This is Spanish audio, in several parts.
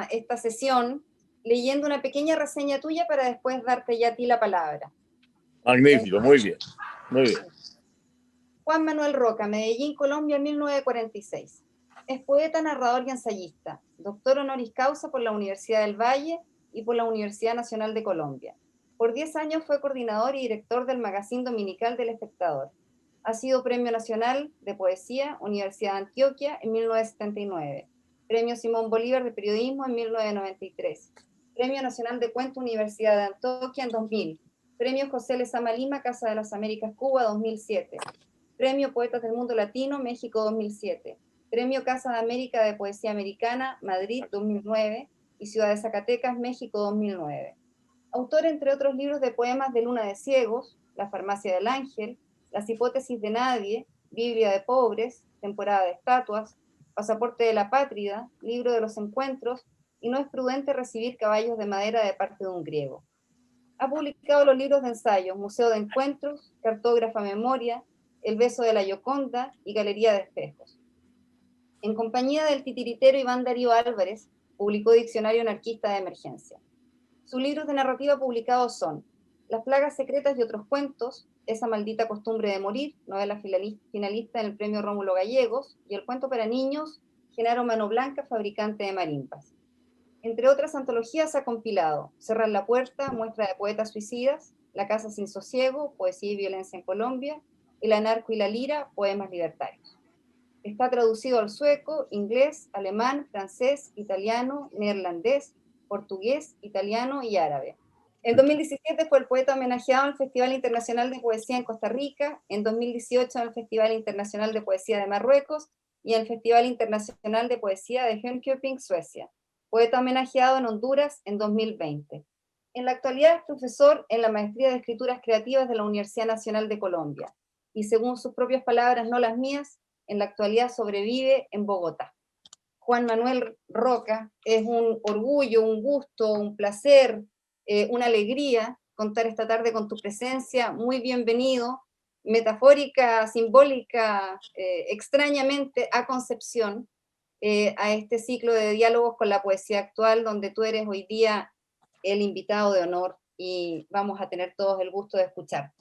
esta sesión leyendo una pequeña reseña tuya para después darte ya a ti la palabra. Magnífico, muy bien, muy bien. Juan Manuel Roca, Medellín, Colombia, 1946. Es poeta, narrador y ensayista, doctor honoris causa por la Universidad del Valle y por la Universidad Nacional de Colombia. Por 10 años fue coordinador y director del magazín dominical del Espectador. Ha sido Premio Nacional de Poesía, Universidad de Antioquia, en 1979. Premio Simón Bolívar de Periodismo en 1993. Premio Nacional de Cuento, Universidad de Antioquia en 2000. Premio José Lezama Lima, Casa de las Américas, Cuba, 2007. Premio Poetas del Mundo Latino, México, 2007. Premio Casa de América de Poesía Americana, Madrid, 2009. Y Ciudad de Zacatecas, México, 2009. Autor, entre otros libros, de poemas de Luna de Ciegos, La Farmacia del Ángel, Las Hipótesis de Nadie, Biblia de Pobres, Temporada de Estatuas, Pasaporte de la Pátrida, Libro de los Encuentros, y No es prudente recibir caballos de madera de parte de un griego. Ha publicado los libros de ensayos Museo de Encuentros, Cartógrafa Memoria, El beso de la Gioconda y Galería de Espejos. En compañía del titiritero Iván Darío Álvarez, publicó Diccionario Anarquista de Emergencia. Sus libros de narrativa publicados son Las plagas secretas y otros cuentos, Esa maldita costumbre de morir, novela finalista en el Premio Rómulo Gallegos, y el cuento para niños, Genaro Mano Blanca, fabricante de marimbas. Entre otras antologías ha compilado Cerrar la Puerta, muestra de poetas suicidas, La Casa sin Sosiego, poesía y violencia en Colombia, El Anarco y la Lira, poemas libertarios. Está traducido al sueco, inglés, alemán, francés, italiano, neerlandés, portugués, italiano y árabe. En 2017 fue el poeta homenajeado en el Festival Internacional de Poesía en Costa Rica, en 2018 en el Festival Internacional de Poesía de Marruecos y en el Festival Internacional de Poesía de Jönköping, Suecia. Poeta homenajeado en Honduras en 2020. En la actualidad es profesor en la Maestría de Escrituras Creativas de la Universidad Nacional de Colombia y, según sus propias palabras, no las mías, en la actualidad sobrevive en Bogotá. Juan Manuel Roca, es un orgullo, un gusto, un placer, una alegría contar esta tarde con tu presencia. Muy bienvenido, metafórica, simbólica, extrañamente a Concepción, a este ciclo de diálogos con la poesía actual, donde tú eres hoy día el invitado de honor y vamos a tener todos el gusto de escucharte.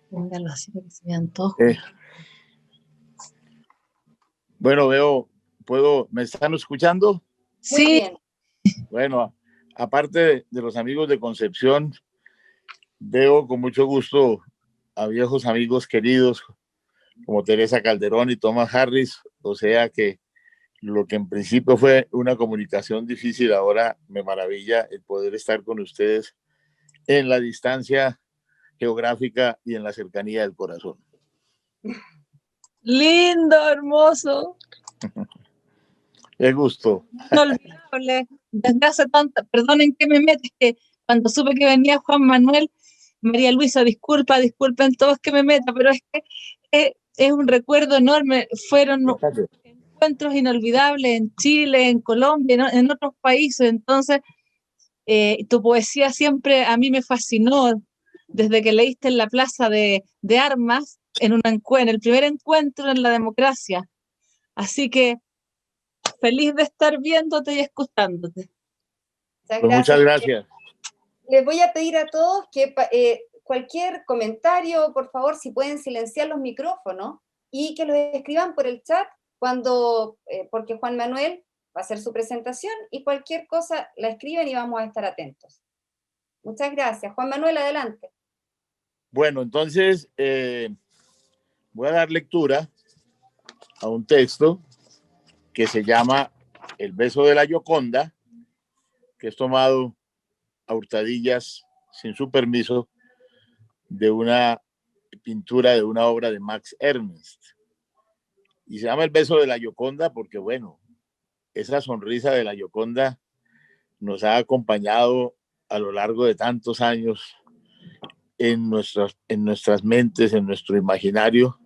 Póngalo así para que se vean todos. Bueno, ¿me están escuchando? Muy Sí. bien. Bueno, aparte de los amigos de Concepción, veo con mucho gusto a viejos amigos queridos como Teresa Calderón y Thomas Harris, o sea que lo que en principio fue una comunicación difícil, ahora me maravilla el poder estar con ustedes en la distancia geográfica y en la cercanía del corazón. Lindo, hermoso. Qué gusto. Inolvidable. Desde hace tanta, perdonen que me metes, que cuando supe que venía Juan Manuel, María Luisa, disculpen todos que me meta, pero es que es un recuerdo enorme. Fueron encuentros inolvidables en Chile, en Colombia, en otros países. Entonces, tu poesía siempre a mí me fascinó, desde que leíste en la Plaza de Armas, en el primer encuentro en la democracia. Así que feliz de estar viéndote y escuchándote. Pues muchas gracias. Les voy a pedir a todos que cualquier comentario, por favor, si pueden silenciar los micrófonos y que los escriban por el chat porque Juan Manuel va a hacer su presentación y cualquier cosa la escriben y vamos a estar atentos. Muchas gracias. Juan Manuel, adelante. Bueno, entonces voy a dar lectura a un texto que se llama El beso de la Gioconda, que es tomado a hurtadillas, sin su permiso, de una pintura de una obra de Max Ernst. Y se llama El beso de la Gioconda porque, bueno, esa sonrisa de la Gioconda nos ha acompañado a lo largo de tantos años en nuestras mentes, en nuestro imaginario,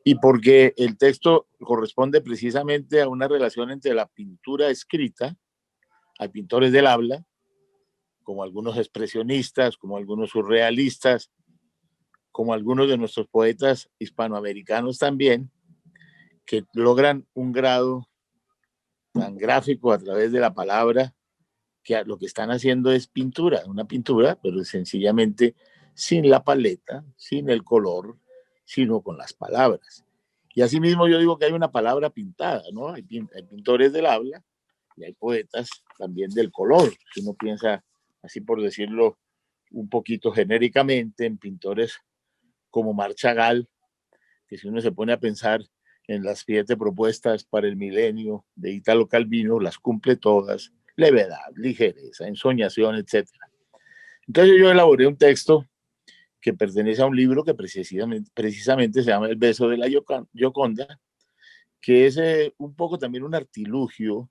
y porque el texto corresponde precisamente a una relación entre la pintura escrita, hay pintores del habla, como algunos expresionistas, como algunos surrealistas, como algunos de nuestros poetas hispanoamericanos también, que logran un grado tan gráfico a través de la palabra, que lo que están haciendo es pintura, una pintura, pero sencillamente sin la paleta, sin el color, sino con las palabras. Y asimismo yo digo que hay una palabra pintada, ¿no? Hay pintores del habla y hay poetas también del color. Si uno piensa, así por decirlo un poquito genéricamente, en pintores como Marc Chagall, que si uno se pone a pensar en las 7 propuestas para el milenio de Italo Calvino, las cumple todas: levedad, ligereza, ensoñación, etc. Entonces yo elaboré un texto que pertenece a un libro que precisamente se llama El beso de la Gioconda, que es un poco también un artilugio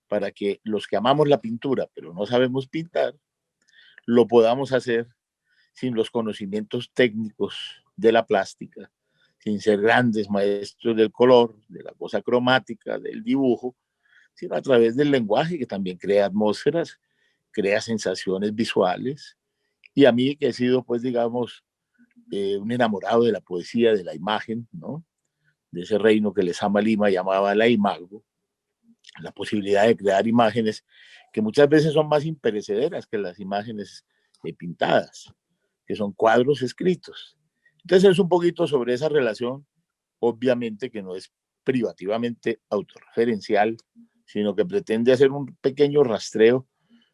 para que los que amamos la pintura, pero no sabemos pintar, lo podamos hacer sin los conocimientos técnicos de la plástica, sin ser grandes maestros del color, de la cosa cromática, del dibujo, sino a través del lenguaje, que también crea atmósferas, crea sensaciones visuales. Y a mí, que he sido, pues, digamos, un enamorado de la poesía, de la imagen, ¿no? De ese reino que Lezama Lima llamaba la imago, la posibilidad de crear imágenes que muchas veces son más imperecederas que las imágenes pintadas, que son cuadros escritos. Entonces es un poquito sobre esa relación, obviamente que no es privativamente autorreferencial, sino que pretende hacer un pequeño rastreo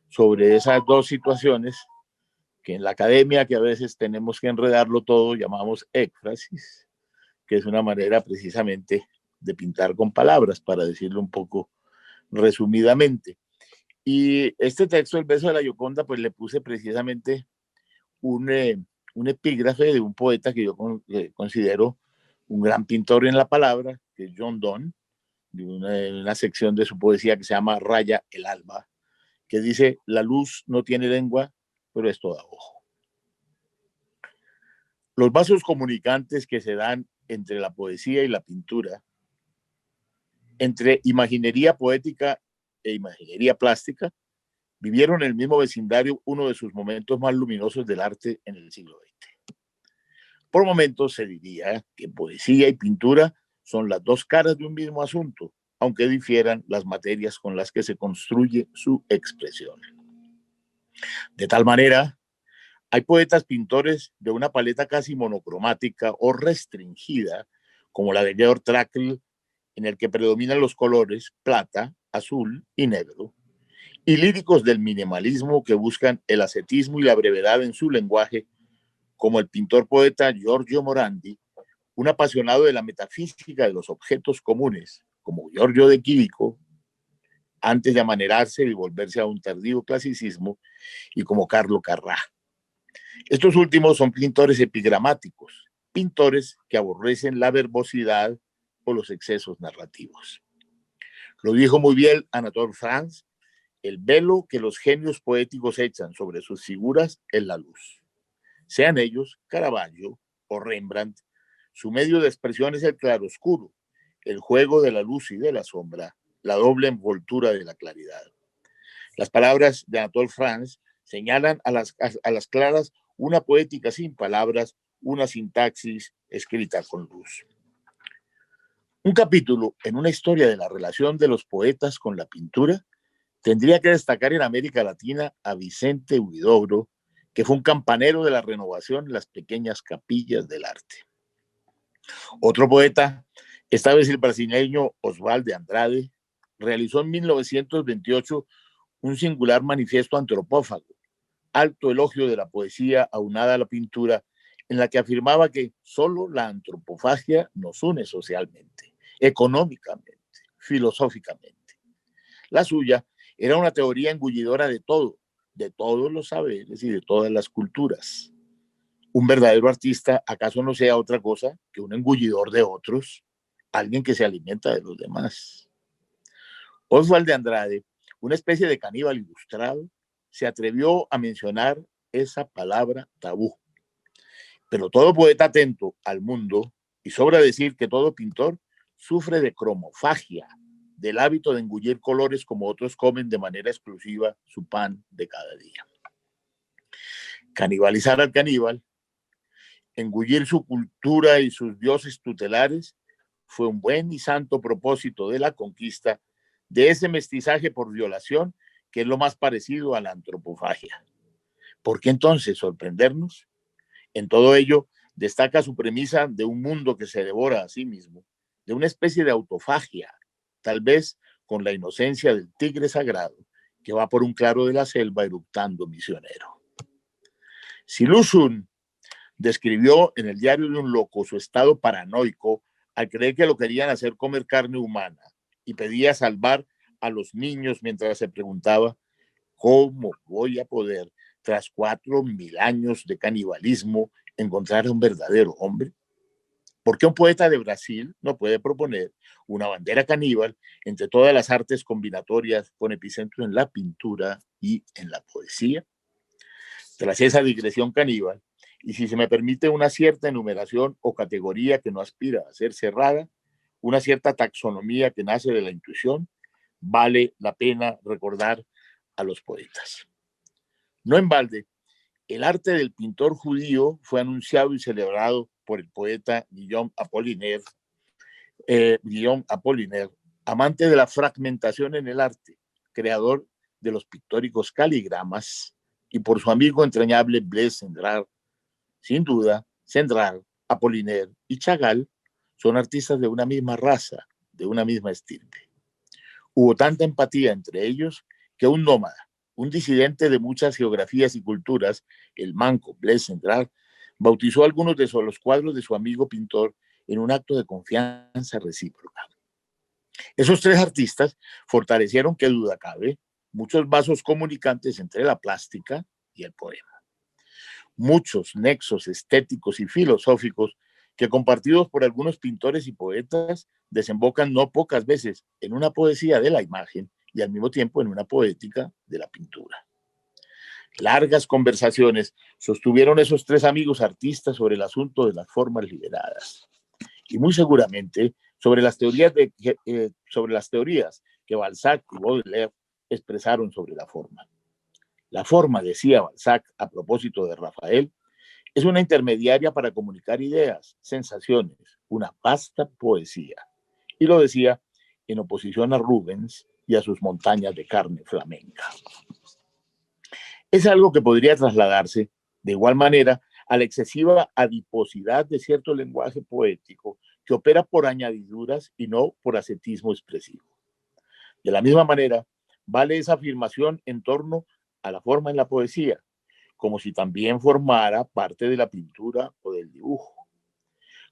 sobre esas dos situaciones que en la academia, que a veces tenemos que enredarlo todo, llamamos éfrasis, que es una manera precisamente de pintar con palabras, para decirlo un poco resumidamente. Y este texto, El beso de la Gioconda, pues le puse precisamente un epígrafe de un poeta que yo considero un gran pintor en la palabra, que es John Donne, de una sección de su poesía que se llama Raya el alba, que dice: la luz no tiene lengua, pero es toda ojo. Los vasos comunicantes que se dan entre la poesía y la pintura, entre imaginería poética e imaginería plástica, vivieron en el mismo vecindario uno de sus momentos más luminosos del arte en el siglo XX. Por momentos se diría que poesía y pintura son las dos caras de un mismo asunto, aunque difieran las materias con las que se construye su expresión. De tal manera, hay poetas pintores de una paleta casi monocromática o restringida, como la de Georg Trakl, en el que predominan los colores plata, azul y negro, y líricos del minimalismo que buscan el ascetismo y la brevedad en su lenguaje, como el pintor-poeta Giorgio Morandi, un apasionado de la metafísica de los objetos comunes, como Giorgio de Chirico, antes de amanerarse y volverse a un tardío clasicismo, y como Carlo Carrà. Estos últimos son pintores epigramáticos, pintores que aborrecen la verbosidad o los excesos narrativos. Lo dijo muy bien Anatole France: el velo que los genios poéticos echan sobre sus figuras es la luz. Sean ellos Caravaggio o Rembrandt, su medio de expresión es el claroscuro, el juego de la luz y de la sombra, la doble envoltura de la claridad. Las palabras de Anatole France señalan a las claras una poética sin palabras, una sintaxis escrita con luz. Un capítulo en una historia de la relación de los poetas con la pintura tendría que destacar en América Latina a Vicente Huidobro, que fue un campanero de la renovación en las pequeñas capillas del arte. Otro poeta, esta vez el brasileño Oswald de Andrade, realizó en 1928 un singular manifiesto antropófago, alto elogio de la poesía aunada a la pintura, en la que afirmaba que solo la antropofagia nos une socialmente, económicamente, filosóficamente. La suya era una teoría engullidora de todo, de todos los saberes y de todas las culturas. Un verdadero artista, ¿acaso no sea otra cosa que un engullidor de otros? Alguien que se alimenta de los demás. Oswald de Andrade, una especie de caníbal ilustrado, se atrevió a mencionar esa palabra tabú. Pero todo poeta atento al mundo, y sobra decir que todo pintor, sufre de cromofagia, del hábito de engullir colores como otros comen de manera exclusiva su pan de cada día. Canibalizar al caníbal, engullir su cultura y sus dioses tutelares, fue un buen y santo propósito de la conquista de ese mestizaje por violación que es lo más parecido a la antropofagia. ¿Por qué entonces sorprendernos? En todo ello destaca su premisa de un mundo que se devora a sí mismo, de una especie de autofagia, tal vez con la inocencia del tigre sagrado que va por un claro de la selva eructando misionero. Si Lu Xun describió en el diario de un loco su estado paranoico al creer que lo querían hacer comer carne humana y pedía salvar a los niños mientras se preguntaba ¿cómo voy a poder, tras 4000 años de canibalismo, encontrar a un verdadero hombre? ¿Por qué un poeta de Brasil no puede proponer una bandera caníbal entre todas las artes combinatorias con epicentro en la pintura y en la poesía? Tras esa digresión caníbal, y si se me permite una cierta enumeración o categoría que no aspira a ser cerrada, una cierta taxonomía que nace de la intuición, vale la pena recordar a los poetas. No en balde, el arte del pintor judío fue anunciado y celebrado por el poeta Guillaume Apollinaire, amante de la fragmentación en el arte, creador de los pictóricos caligramas, y por su amigo entrañable Blaise Cendrars. Sin duda, Cendrars, Apollinaire y Chagall son artistas de una misma raza, de una misma estirpe. Hubo tanta empatía entre ellos que un nómada, un disidente de muchas geografías y culturas, el manco Blaise Cendrars, bautizó algunos de los cuadros de su amigo pintor en un acto de confianza recíproca. Esos tres artistas fortalecieron, qué duda cabe, muchos vasos comunicantes entre la plástica y el poema. Muchos nexos estéticos y filosóficos que, compartidos por algunos pintores y poetas, desembocan no pocas veces en una poesía de la imagen y al mismo tiempo en una poética de la pintura. Largas conversaciones sostuvieron esos tres amigos artistas sobre el asunto de las formas liberadas y muy seguramente sobre las teorías que Balzac y Baudelaire expresaron sobre la forma. La forma, decía Balzac a propósito de Rafael, es una intermediaria para comunicar ideas, sensaciones, una vasta poesía. Y lo decía en oposición a Rubens y a sus montañas de carne flamenca. Es algo que podría trasladarse de igual manera a la excesiva adiposidad de cierto lenguaje poético que opera por añadiduras y no por ascetismo expresivo. De la misma manera, vale esa afirmación en torno a la forma en la poesía, como si también formara parte de la pintura o del dibujo.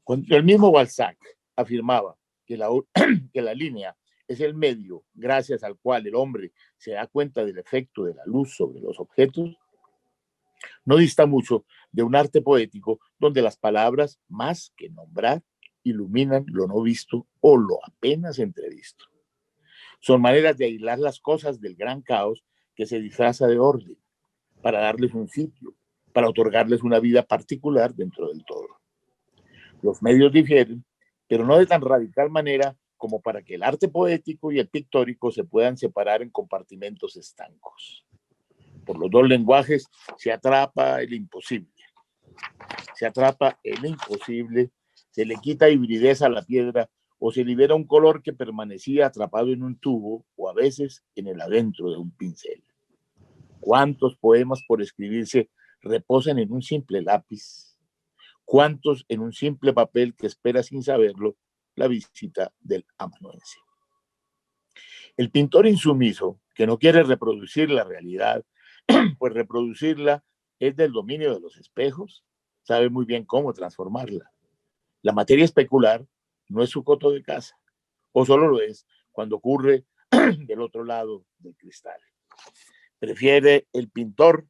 Cuando el mismo Balzac afirmaba que la línea es el medio gracias al cual el hombre se da cuenta del efecto de la luz sobre los objetos, no dista mucho de un arte poético donde las palabras, más que nombrar, iluminan lo no visto o lo apenas entrevisto. Son maneras de aislar las cosas del gran caos que se disfraza de orden, para darles un sitio, para otorgarles una vida particular dentro del todo. Los medios difieren, pero no de tan radical manera como para que el arte poético y el pictórico se puedan separar en compartimentos estancos. Por los dos lenguajes se atrapa el imposible. Se atrapa el imposible, se le quita hibridez a la piedra o se libera un color que permanecía atrapado en un tubo o a veces en el adentro de un pincel. ¿Cuántos poemas por escribirse reposan en un simple lápiz? ¿Cuántos en un simple papel que espera sin saberlo la visita del amanuense? El pintor insumiso, que no quiere reproducir la realidad, pues reproducirla es del dominio de los espejos, sabe muy bien cómo transformarla. La materia especular no es su coto de casa, o solo lo es cuando ocurre del otro lado del cristal. Prefiere el pintor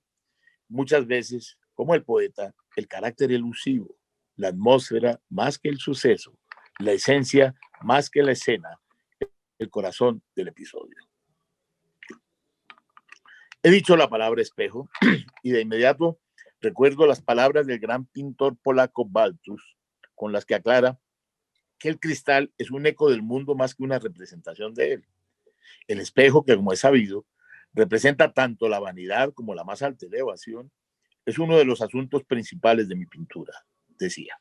muchas veces, como el poeta, el carácter elusivo, la atmósfera más que el suceso, la esencia más que la escena, el corazón del episodio. He dicho la palabra espejo y de inmediato recuerdo las palabras del gran pintor polaco Baltus, con las que aclara que el cristal es un eco del mundo más que una representación de él. El espejo, que como es sabido, representa tanto la vanidad como la más alta elevación, es uno de los asuntos principales de mi pintura, decía.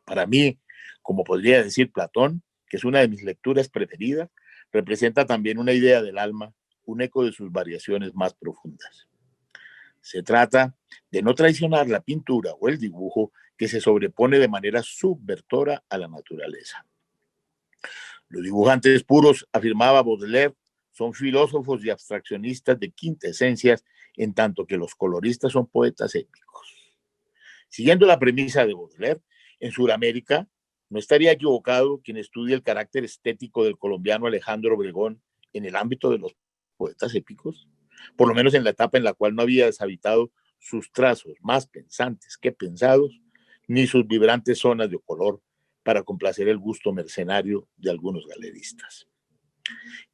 Para mí, como podría decir Platón, que es una de mis lecturas preferidas, representa también una idea del alma, un eco de sus variaciones más profundas. Se trata de no traicionar la pintura o el dibujo que se sobrepone de manera subvertora a la naturaleza. Los dibujantes puros, afirmaba Baudelaire, son filósofos y abstraccionistas de quintesencias, en tanto que los coloristas son poetas épicos. Siguiendo la premisa de Baudelaire, en Sudamérica no estaría equivocado quien estudie el carácter estético del colombiano Alejandro Obregón en el ámbito de los poetas épicos, por lo menos en la etapa en la cual no había deshabitado sus trazos más pensantes que pensados, ni sus vibrantes zonas de color para complacer el gusto mercenario de algunos galeristas.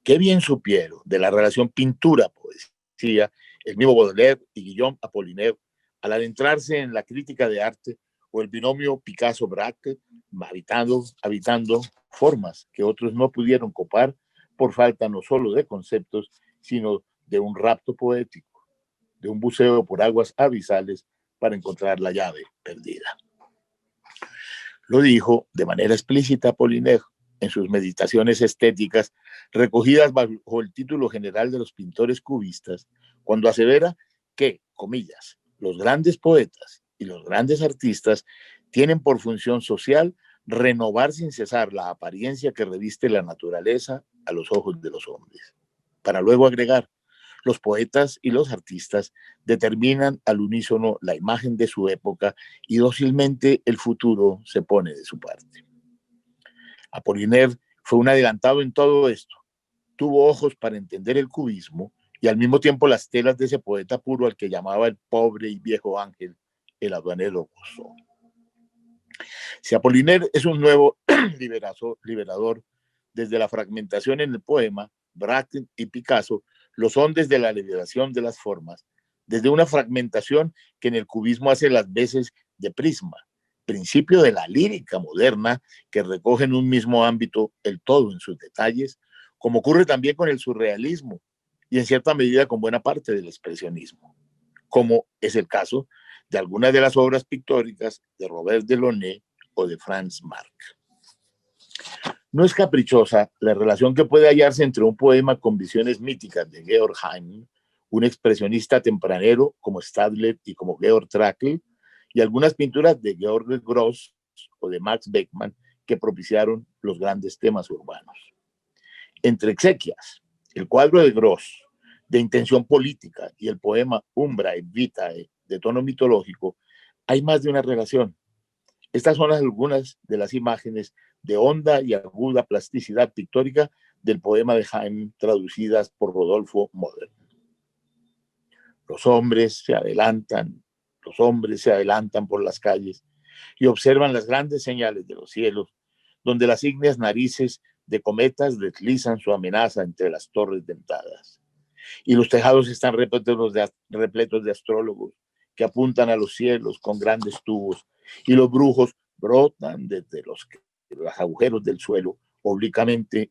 Qué bien supieron de la relación pintura-poesía el mismo Baudelaire y Guillaume Apollinaire al adentrarse en la crítica de arte, o el binomio Picasso-Braque, habitando formas que otros no pudieron copar por falta no solo de conceptos, sino de un rapto poético, de un buceo por aguas abisales para encontrar la llave perdida. Lo dijo de manera explícita Apollinaire en sus meditaciones estéticas, recogidas bajo el título general de los pintores cubistas, cuando asevera que, comillas, los grandes poetas y los grandes artistas tienen por función social renovar sin cesar la apariencia que reviste la naturaleza a los ojos de los hombres. Para luego agregar, los poetas y los artistas determinan al unísono la imagen de su época y dócilmente el futuro se pone de su parte. Apollinaire fue un adelantado en todo esto. Tuvo ojos para entender el cubismo y al mismo tiempo las telas de ese poeta puro al que llamaba el pobre y viejo ángel, el aduanero Rousseau. Si Apollinaire es un nuevo liberador, desde la fragmentación en el poema, Braque y Picasso lo son desde la liberación de las formas, desde una fragmentación que en el cubismo hace las veces de prisma, principio de la lírica moderna que recoge en un mismo ámbito el todo en sus detalles, como ocurre también con el surrealismo y en cierta medida con buena parte del expresionismo, como es el caso de algunas de las obras pictóricas de Robert Delaunay o de Franz Marc. No es caprichosa la relación que puede hallarse entre un poema con visiones míticas de Georg Heine, un expresionista tempranero como Stadler y como Georg Trakl, y algunas pinturas de Georg Gross o de Max Beckmann que propiciaron los grandes temas urbanos. Entre Exequias, el cuadro de Gross, de intención política, y el poema Umbrae Vitae, de tono mitológico, hay más de una relación. Estas son algunas de las imágenes de honda y aguda plasticidad pictórica del poema de Heine, traducidas por Rodolfo Modern. Los hombres se adelantan por las calles y observan las grandes señales de los cielos, donde las ígneas narices de cometas deslizan su amenaza entre las torres dentadas. Y los tejados están repletos de astrólogos que apuntan a los cielos con grandes tubos, y los brujos brotan desde los agujeros del suelo, oblicuamente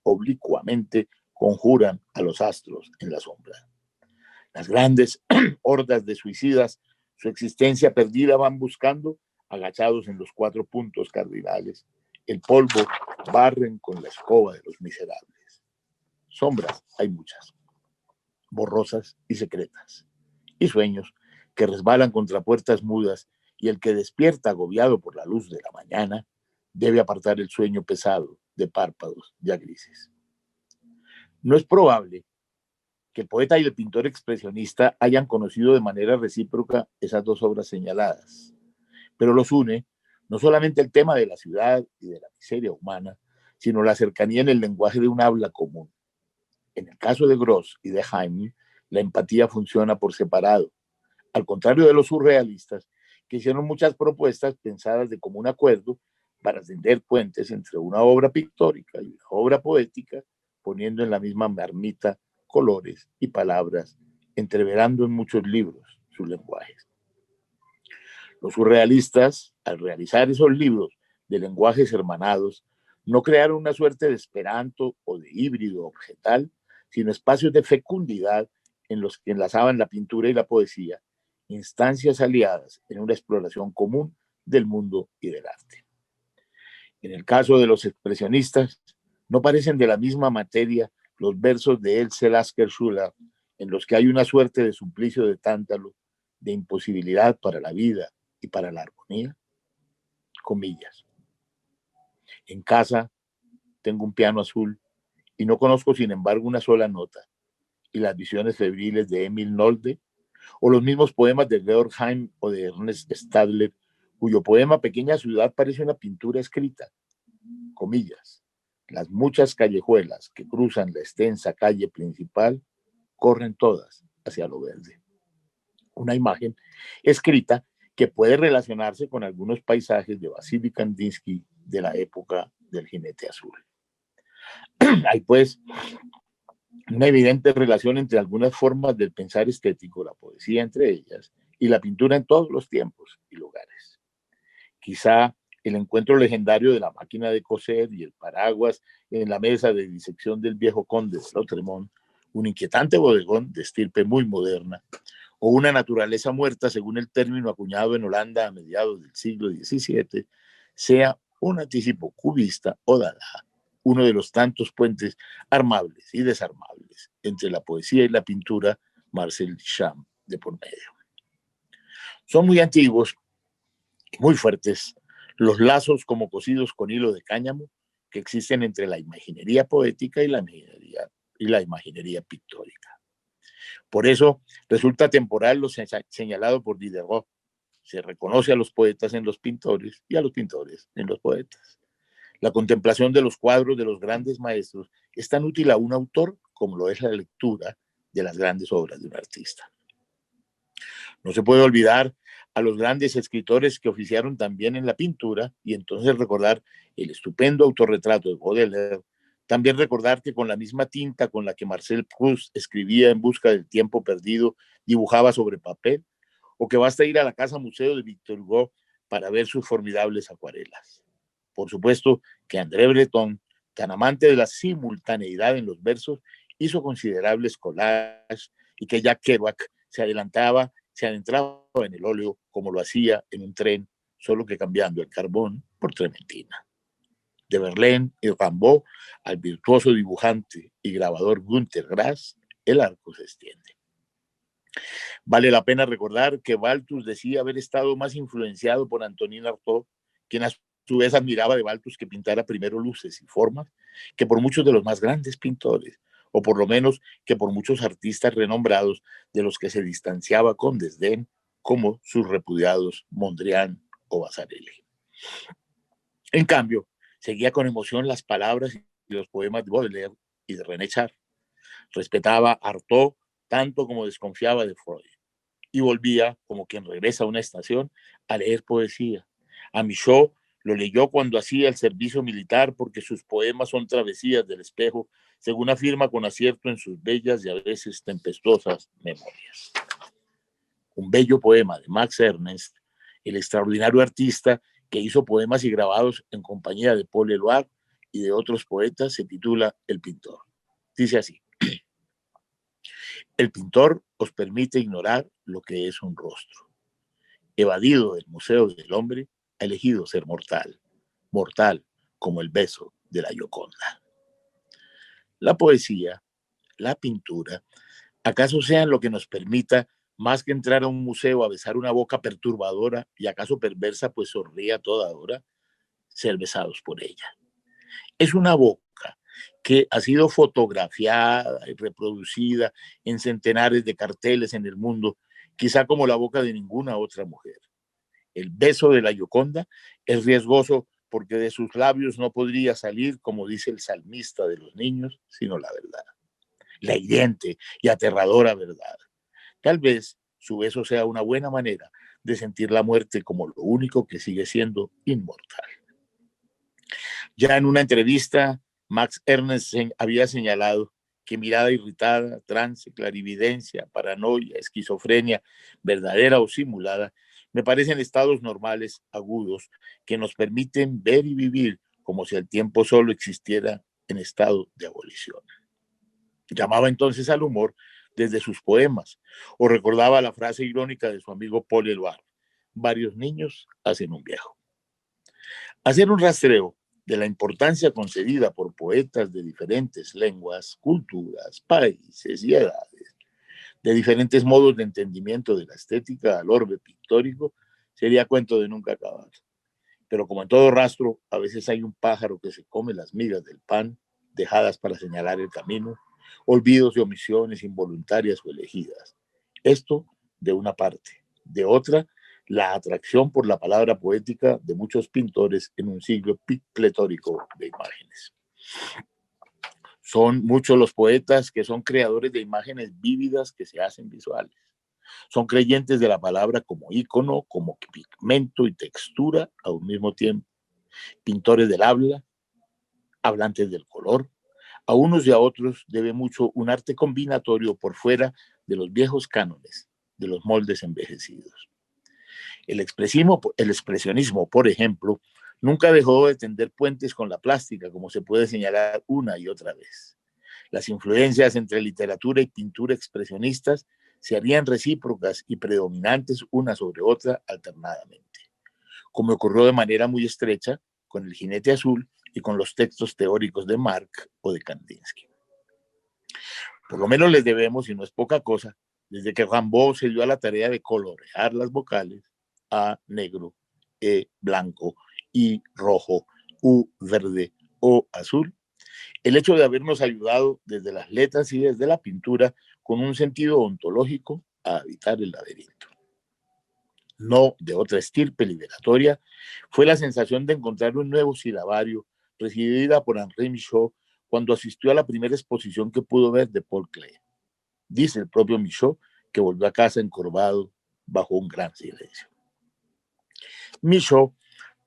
conjuran a los astros en la sombra. Las grandes hordas de suicidas, su existencia perdida, van buscando, agachados en los 4 puntos cardinales, el polvo barren con la escoba de los miserables. Sombras hay muchas, borrosas y secretas, y sueños que resbalan contra puertas mudas, y el que despierta agobiado por la luz de la mañana debe apartar el sueño pesado de párpados ya grises. No es probable que el poeta y el pintor expresionista hayan conocido de manera recíproca esas dos obras señaladas, pero los une no solamente el tema de la ciudad y de la miseria humana, sino la cercanía en el lenguaje de un habla común. En el caso de Gross y de Heine, la empatía funciona por separado, al contrario de los surrealistas, que hicieron muchas propuestas pensadas de común acuerdo para tender puentes entre una obra pictórica y una obra poética, poniendo en la misma marmita colores y palabras, entreverando en muchos libros sus lenguajes. Los surrealistas, al realizar esos libros de lenguajes hermanados, no crearon una suerte de esperanto o de híbrido objetal, sino espacios de fecundidad en los que enlazaban la pintura y la poesía, instancias aliadas en una exploración común del mundo y del arte. En el caso de los expresionistas, no parecen de la misma materia los versos de Else Lasker-Schuller, en los que hay una suerte de suplicio de Tántalo, de imposibilidad para la vida y para la armonía? Comillas. En casa tengo un piano azul y no conozco, sin embargo, una sola nota. Y las visiones febriles de Emil Nolde, o los mismos poemas de Georg Heim o de Ernest Stadler, cuyo poema Pequeña Ciudad parece una pintura escrita. Comillas. Las muchas callejuelas que cruzan la extensa calle principal corren todas hacia lo verde. Una imagen escrita que puede relacionarse con algunos paisajes de Vasily Kandinsky de la época del Jinete Azul. Hay pues una evidente relación entre algunas formas del pensar estético, la poesía entre ellas, y la pintura en todos los tiempos y lugares. Quizá el encuentro legendario de la máquina de coser y el paraguas en la mesa de disección del viejo conde de Lautremont, un inquietante bodegón de estirpe muy moderna, o una naturaleza muerta, según el término acuñado en Holanda a mediados del siglo XVII, sea un anticipo cubista o dada, uno de los tantos puentes armables y desarmables entre la poesía y la pintura, Marcel Duchamp de por medio. Son muy antiguos y muy fuertes los lazos como cosidos con hilo de cáñamo que existen entre la imaginería poética y la imaginería pictórica. Por eso resulta temporal lo señalado por Diderot. Se reconoce a los poetas en los pintores y a los pintores en los poetas. La contemplación de los cuadros de los grandes maestros es tan útil a un autor como lo es la lectura de las grandes obras de un artista. No se puede olvidar a los grandes escritores que oficiaron también en la pintura y entonces recordar el estupendo autorretrato de Baudelaire. También recordar que con la misma tinta con la que Marcel Proust escribía En busca del tiempo perdido, dibujaba sobre papel, o que basta ir a la casa museo de Victor Hugo para ver sus formidables acuarelas. Por supuesto que André Breton, tan amante de la simultaneidad en los versos, hizo considerables collages y que Jack Kerouac se adentraba en el óleo como lo hacía en un tren, solo que cambiando el carbón por trementina. De Verlaine y Rimbaud al virtuoso dibujante y grabador Günter Grass, el arco se extiende. Vale la pena recordar que Balthus decía haber estado más influenciado por Antonin Artaud, quien a su vez admiraba de Balthus que pintara primero luces y formas, que por muchos de los más grandes pintores, o por lo menos que por muchos artistas renombrados de los que se distanciaba con desdén, como sus repudiados Mondrian o Vasarely. En cambio, seguía con emoción las palabras y los poemas de Baudelaire y de René Char. Respetaba a Artaud tanto como desconfiaba de Freud. Y volvía, como quien regresa a una estación, a leer poesía. A Michaud lo leyó cuando hacía el servicio militar porque sus poemas son travesías del espejo, según afirma con acierto en sus bellas y a veces tempestuosas memorias. Un bello poema de Max Ernst, el extraordinario artista que hizo poemas y grabados en compañía de Paul Eluard y de otros poetas, se titula El pintor. Dice así: el pintor os permite ignorar lo que es un rostro. Evadido del museo del hombre, ha elegido ser mortal, mortal como el beso de la Gioconda. La poesía, la pintura, acaso sean lo que nos permita, más que entrar a un museo a besar una boca perturbadora y acaso perversa, pues sonríe a toda hora, ser besados por ella. Es una boca que ha sido fotografiada y reproducida en centenares de carteles en el mundo, quizá como la boca de ninguna otra mujer. El beso de la Gioconda es riesgoso porque de sus labios no podría salir, como dice el salmista de los niños, sino la verdad, la hiriente y aterradora verdad. Tal vez su beso sea una buena manera de sentir la muerte como lo único que sigue siendo inmortal. Ya en una entrevista, Max Ernst había señalado que mirada irritada, trance, clarividencia, paranoia, esquizofrenia, verdadera o simulada, me parecen estados normales, agudos, que nos permiten ver y vivir como si el tiempo solo existiera en estado de abolición. Llamaba entonces al humor desde sus poemas, o recordaba la frase irónica de su amigo Paul Eluard: varios niños hacen un viejo. Hacer un rastreo de la importancia concedida por poetas de diferentes lenguas, culturas, países y edades, de diferentes modos de entendimiento de la estética al orbe pictórico, sería cuento de nunca acabar. Pero como en todo rastro, a veces hay un pájaro que se come las migas del pan, dejadas para señalar el camino, olvidos y omisiones involuntarias o elegidas. Esto de una parte. De otra, la atracción por la palabra poética de muchos pintores en un siglo pletórico de imágenes. Son muchos los poetas que son creadores de imágenes vívidas que se hacen visuales. Son creyentes de la palabra como ícono, como pigmento y textura a un mismo tiempo. Pintores del habla, hablantes del color. A unos y a otros debe mucho un arte combinatorio por fuera de los viejos cánones, de los moldes envejecidos. El expresionismo, por ejemplo, nunca dejó de tender puentes con la plástica, como se puede señalar una y otra vez. Las influencias entre literatura y pintura expresionistas se harían recíprocas y predominantes una sobre otra alternadamente, como ocurrió de manera muy estrecha con El jinete azul y con los textos teóricos de Marc o de Kandinsky. Por lo menos les debemos, y no es poca cosa, desde que Rimbaud se dio a la tarea de colorear las vocales A negro, E blanco, I rojo, U verde, O azul, el hecho de habernos ayudado desde las letras y desde la pintura con un sentido ontológico a habitar el laberinto. No de otra estirpe liberatoria, fue la sensación de encontrar un nuevo silabario recibida por Henri Michaud cuando asistió a la primera exposición que pudo ver de Paul Klee. Dice el propio Michaud que volvió a casa encorvado bajo un gran silencio. Michaud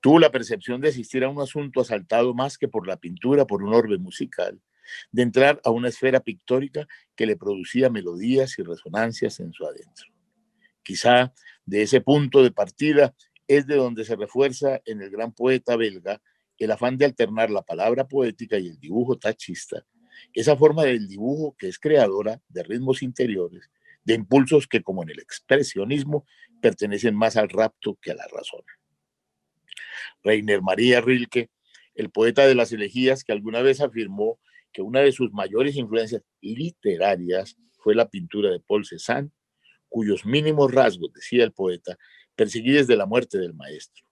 tuvo la percepción de asistir a un asunto asaltado más que por la pintura, por un orbe musical, de entrar a una esfera pictórica que le producía melodías y resonancias en su adentro. Quizá de ese punto de partida es de donde se refuerza en el gran poeta belga el afán de alternar la palabra poética y el dibujo tachista, esa forma del dibujo que es creadora de ritmos interiores, de impulsos que, como en el expresionismo, pertenecen más al rapto que a la razón. Rainer Maria Rilke, el poeta de las elegías, que alguna vez afirmó que una de sus mayores influencias literarias fue la pintura de Paul Cézanne, cuyos mínimos rasgos, decía el poeta, perseguí desde la muerte del maestro.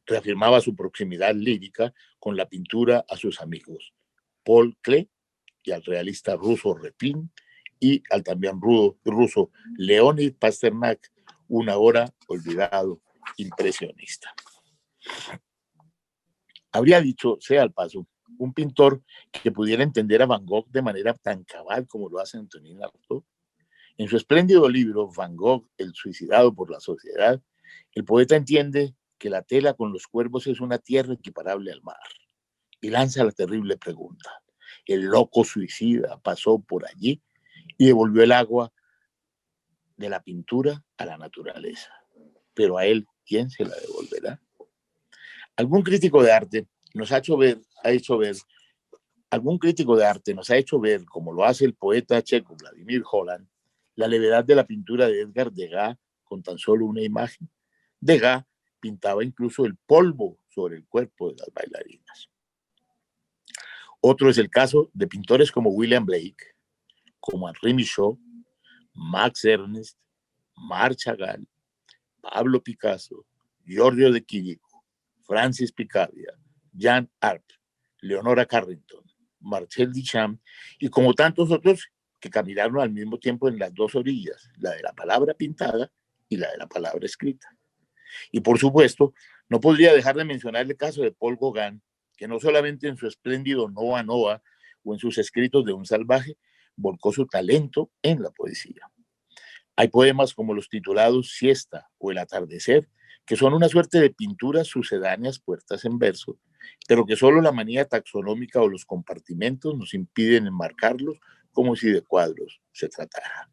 Reafirmaba su proximidad lírica con la pintura a sus amigos, Paul Klee y al realista ruso Repin y al también ruso Leonid Pasternak, un ahora olvidado impresionista. Habría dicho, sea al paso, un pintor que pudiera entender a Van Gogh de manera tan cabal como lo hace Antonin Artaud. En su espléndido libro, Van Gogh, el suicidado por la sociedad, el poeta entiende que la tela con los cuervos es una tierra equiparable al mar y lanza la terrible pregunta. El loco suicida pasó por allí y devolvió el agua de la pintura a la naturaleza. Pero a él, ¿quién se la devolverá? Algún crítico de arte nos ha hecho ver, como lo hace el poeta checo Vladimir Holland, la levedad de la pintura de Edgar Degas con tan solo una imagen. Degas pintaba incluso el polvo sobre el cuerpo de las bailarinas. Otro es el caso de pintores como William Blake, como Henri Michaud, Max Ernst, Marc Chagall, Pablo Picasso, Giorgio de Chirico, Francis Picabia, Jean Arp, Leonora Carrington, Marcel Duchamp y como tantos otros que caminaron al mismo tiempo en las dos orillas, la de la palabra pintada y la de la palabra escrita. Y por supuesto, no podría dejar de mencionar el caso de Paul Gauguin, que no solamente en su espléndido Nova Nova o en sus escritos de un salvaje, volcó su talento en la poesía. Hay poemas como los titulados Siesta o El atardecer, que son una suerte de pinturas sucedáneas puestas en verso, pero que solo la manía taxonómica o los compartimentos nos impiden enmarcarlos como si de cuadros se tratara.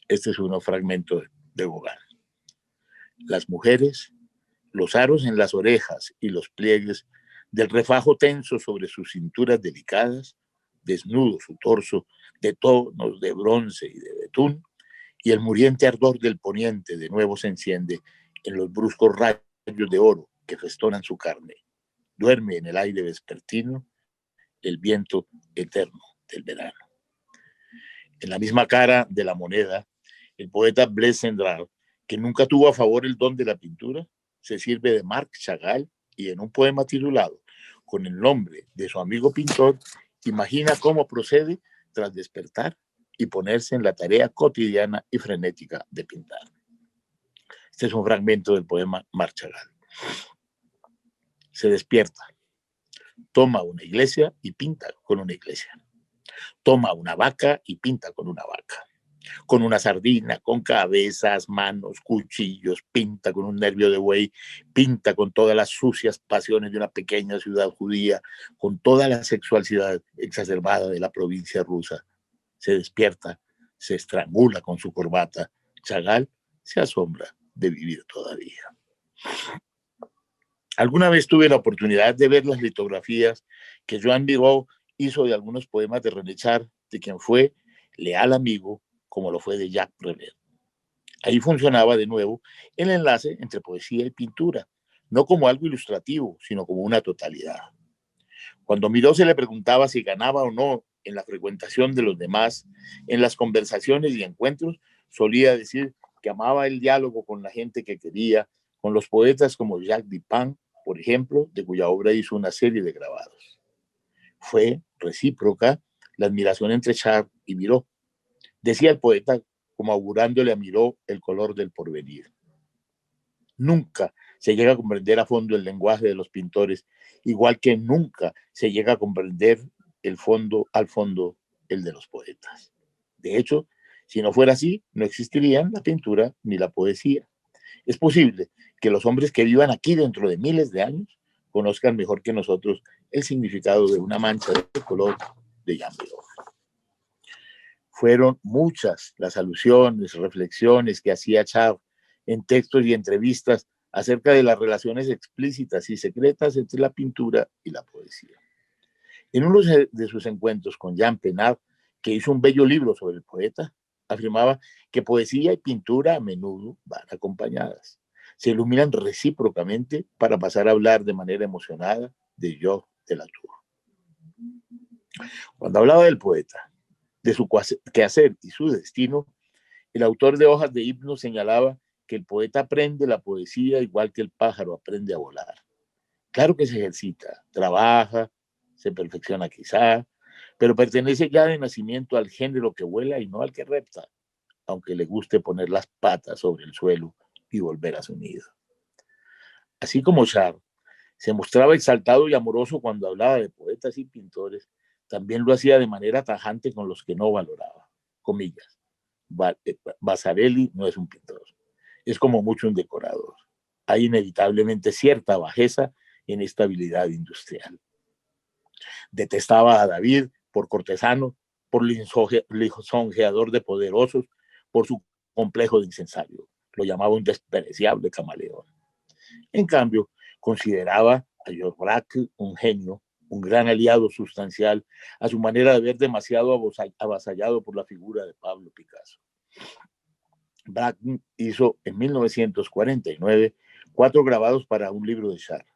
Este es un fragmento de Gauguin. Las mujeres, los aros en las orejas y los pliegues del refajo tenso sobre sus cinturas delicadas, desnudo su torso de tonos de bronce y de betún, y el muriente ardor del poniente de nuevo se enciende en los bruscos rayos de oro que festonan su carne. duerme en el aire vespertino el viento eterno del verano. En la misma cara de la moneda, el poeta Blaise Cendrars, que nunca tuvo a favor el don de la pintura, se sirve de Marc Chagall y en un poema titulado con el nombre de su amigo pintor, imagina cómo procede tras despertar y ponerse en la tarea cotidiana y frenética de pintar. Este es un fragmento del poema Marc Chagall. Se despierta, toma una iglesia y pinta con una iglesia. Toma una vaca y pinta con una vaca. Con una sardina, con cabezas, manos, cuchillos, pinta con un nervio de buey, pinta con todas las sucias pasiones de una pequeña ciudad judía, con toda la sexualidad exacerbada de la provincia rusa. Se despierta, se estrangula con su corbata. Chagall se asombra de vivir todavía. Alguna vez tuve la oportunidad de ver las litografías que Joan Miró hizo de algunos poemas de René Char, de quien fue leal amigo, como lo fue de Jacques Prévert. Ahí funcionaba de nuevo el enlace entre poesía y pintura, no como algo ilustrativo, sino como una totalidad. Cuando Miró se le preguntaba si ganaba o no en la frecuentación de los demás, en las conversaciones y encuentros, solía decir que amaba el diálogo con la gente que quería, con los poetas como Jacques Dupin, por ejemplo, de cuya obra hizo una serie de grabados. Fue recíproca la admiración entre Char y Miró. Decía el poeta como augurándole a Miró el color del porvenir. Nunca se llega a comprender a fondo el lenguaje de los pintores, igual que nunca se llega a comprender al fondo el de los poetas. De hecho, si no fuera así, no existirían la pintura ni la poesía. Es posible que los hombres que vivan aquí dentro de miles de años conozcan mejor que nosotros el significado de una mancha de color de Jean Miró. Fueron muchas las alusiones, reflexiones que hacía Char en textos y entrevistas acerca de las relaciones explícitas y secretas entre la pintura y la poesía. En uno de sus encuentros con Jean Penard, que hizo un bello libro sobre el poeta, afirmaba que poesía y pintura a menudo van acompañadas. Se iluminan recíprocamente para pasar a hablar de manera emocionada de Georges de la Tour. Cuando hablaba del poeta, de su quehacer y su destino, el autor de Hojas de Himno señalaba que el poeta aprende la poesía igual que el pájaro aprende a volar. Claro que se ejercita, trabaja, se perfecciona quizá, pero pertenece ya de nacimiento al género que vuela y no al que repta, aunque le guste poner las patas sobre el suelo y volver a su nido. Así como Char se mostraba exaltado y amoroso cuando hablaba de poetas y pintores, también lo hacía de manera tajante con los que no valoraba. Comillas. Vasarely no es un pintor, es como mucho un decorador. Hay inevitablemente cierta bajeza en esta habilidad industrial. Detestaba a David por cortesano, por lisonjeador de poderosos, por su complejo de incensario. Lo llamaba un despreciable camaleón. En cambio, consideraba a Georges Braque un genio, un gran aliado sustancial, a su manera de ver demasiado avasallado por la figura de Pablo Picasso. Braque hizo en 1949 4 grabados para un libro de Char.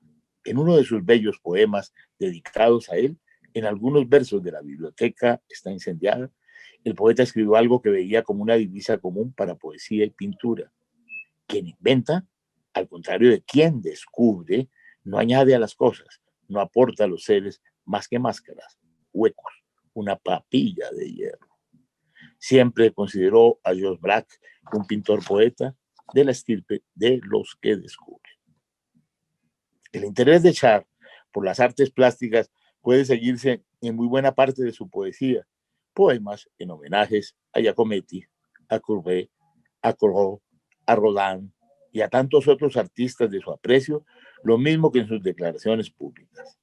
En uno de sus bellos poemas dedicados a él, en algunos versos de la biblioteca está incendiada, el poeta escribió algo que veía como una divisa común para poesía y pintura. Quien inventa, al contrario de quien descubre, no añade a las cosas, no aporta a los seres más que máscaras, huecos, una papilla de hierro. Siempre consideró a Georges Braque un pintor poeta de la estirpe de los que descubren. El interés de Char por las artes plásticas puede seguirse en muy buena parte de su poesía. Poemas en homenajes a Giacometti, a Courbet, a Corot, a Rodin y a tantos otros artistas de su aprecio, lo mismo que en sus declaraciones públicas.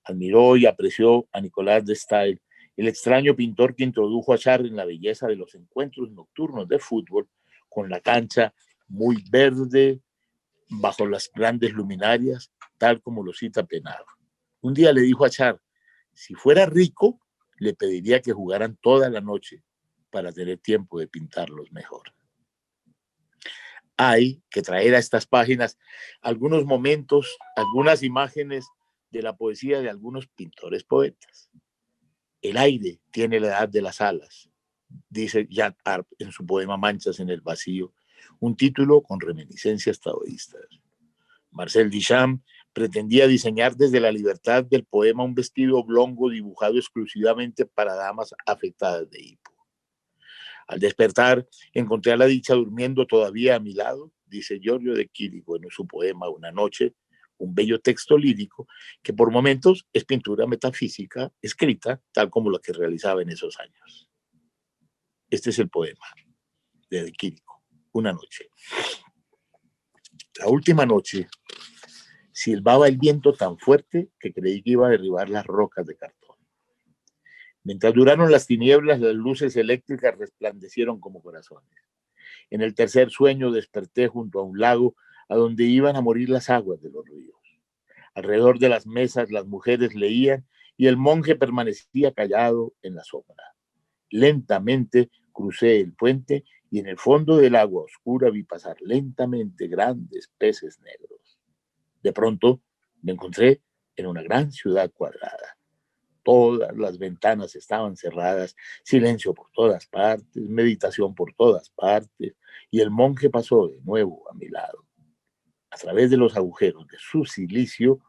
Admiró y apreció a Nicolas de Staël, el extraño pintor que introdujo a Char en la belleza de los encuentros nocturnos de fútbol, con la cancha muy verde, bajo las grandes luminarias, tal como lo cita Penard. Un día le dijo a Char, si fuera rico, le pediría que jugaran toda la noche para tener tiempo de pintarlos mejor. Hay que traer a estas páginas algunos momentos, algunas imágenes de la poesía de algunos pintores poetas. El aire tiene la edad de las alas, dice Jean Arp en su poema Manchas en el vacío, un título con reminiscencias taoístas. Marcel Duchamp pretendía diseñar desde la libertad del poema un vestido oblongo dibujado exclusivamente para damas afectadas de hipo. Al despertar, encontré a la dicha durmiendo todavía a mi lado, dice Giorgio de Chirico en su poema Una noche, un bello texto lírico que por momentos es pintura metafísica escrita tal como la que realizaba en esos años. Este es el poema de Chirico, Una noche. La última noche silbaba el viento tan fuerte que creí que iba a derribar las rocas de cartón. Mientras duraron las tinieblas, las luces eléctricas resplandecieron como corazones. En el tercer sueño desperté junto a un lago a donde iban a morir las aguas de los ríos. Alrededor de las mesas las mujeres leían y el monje permanecía callado en la sombra. Lentamente crucé el puente y en el fondo del agua oscura vi pasar lentamente grandes peces negros. De pronto me encontré en una gran ciudad cuadrada. Todas las ventanas estaban cerradas, silencio por todas partes, meditación por todas partes, y el monje pasó de nuevo a mi lado. A través de los agujeros de su silicio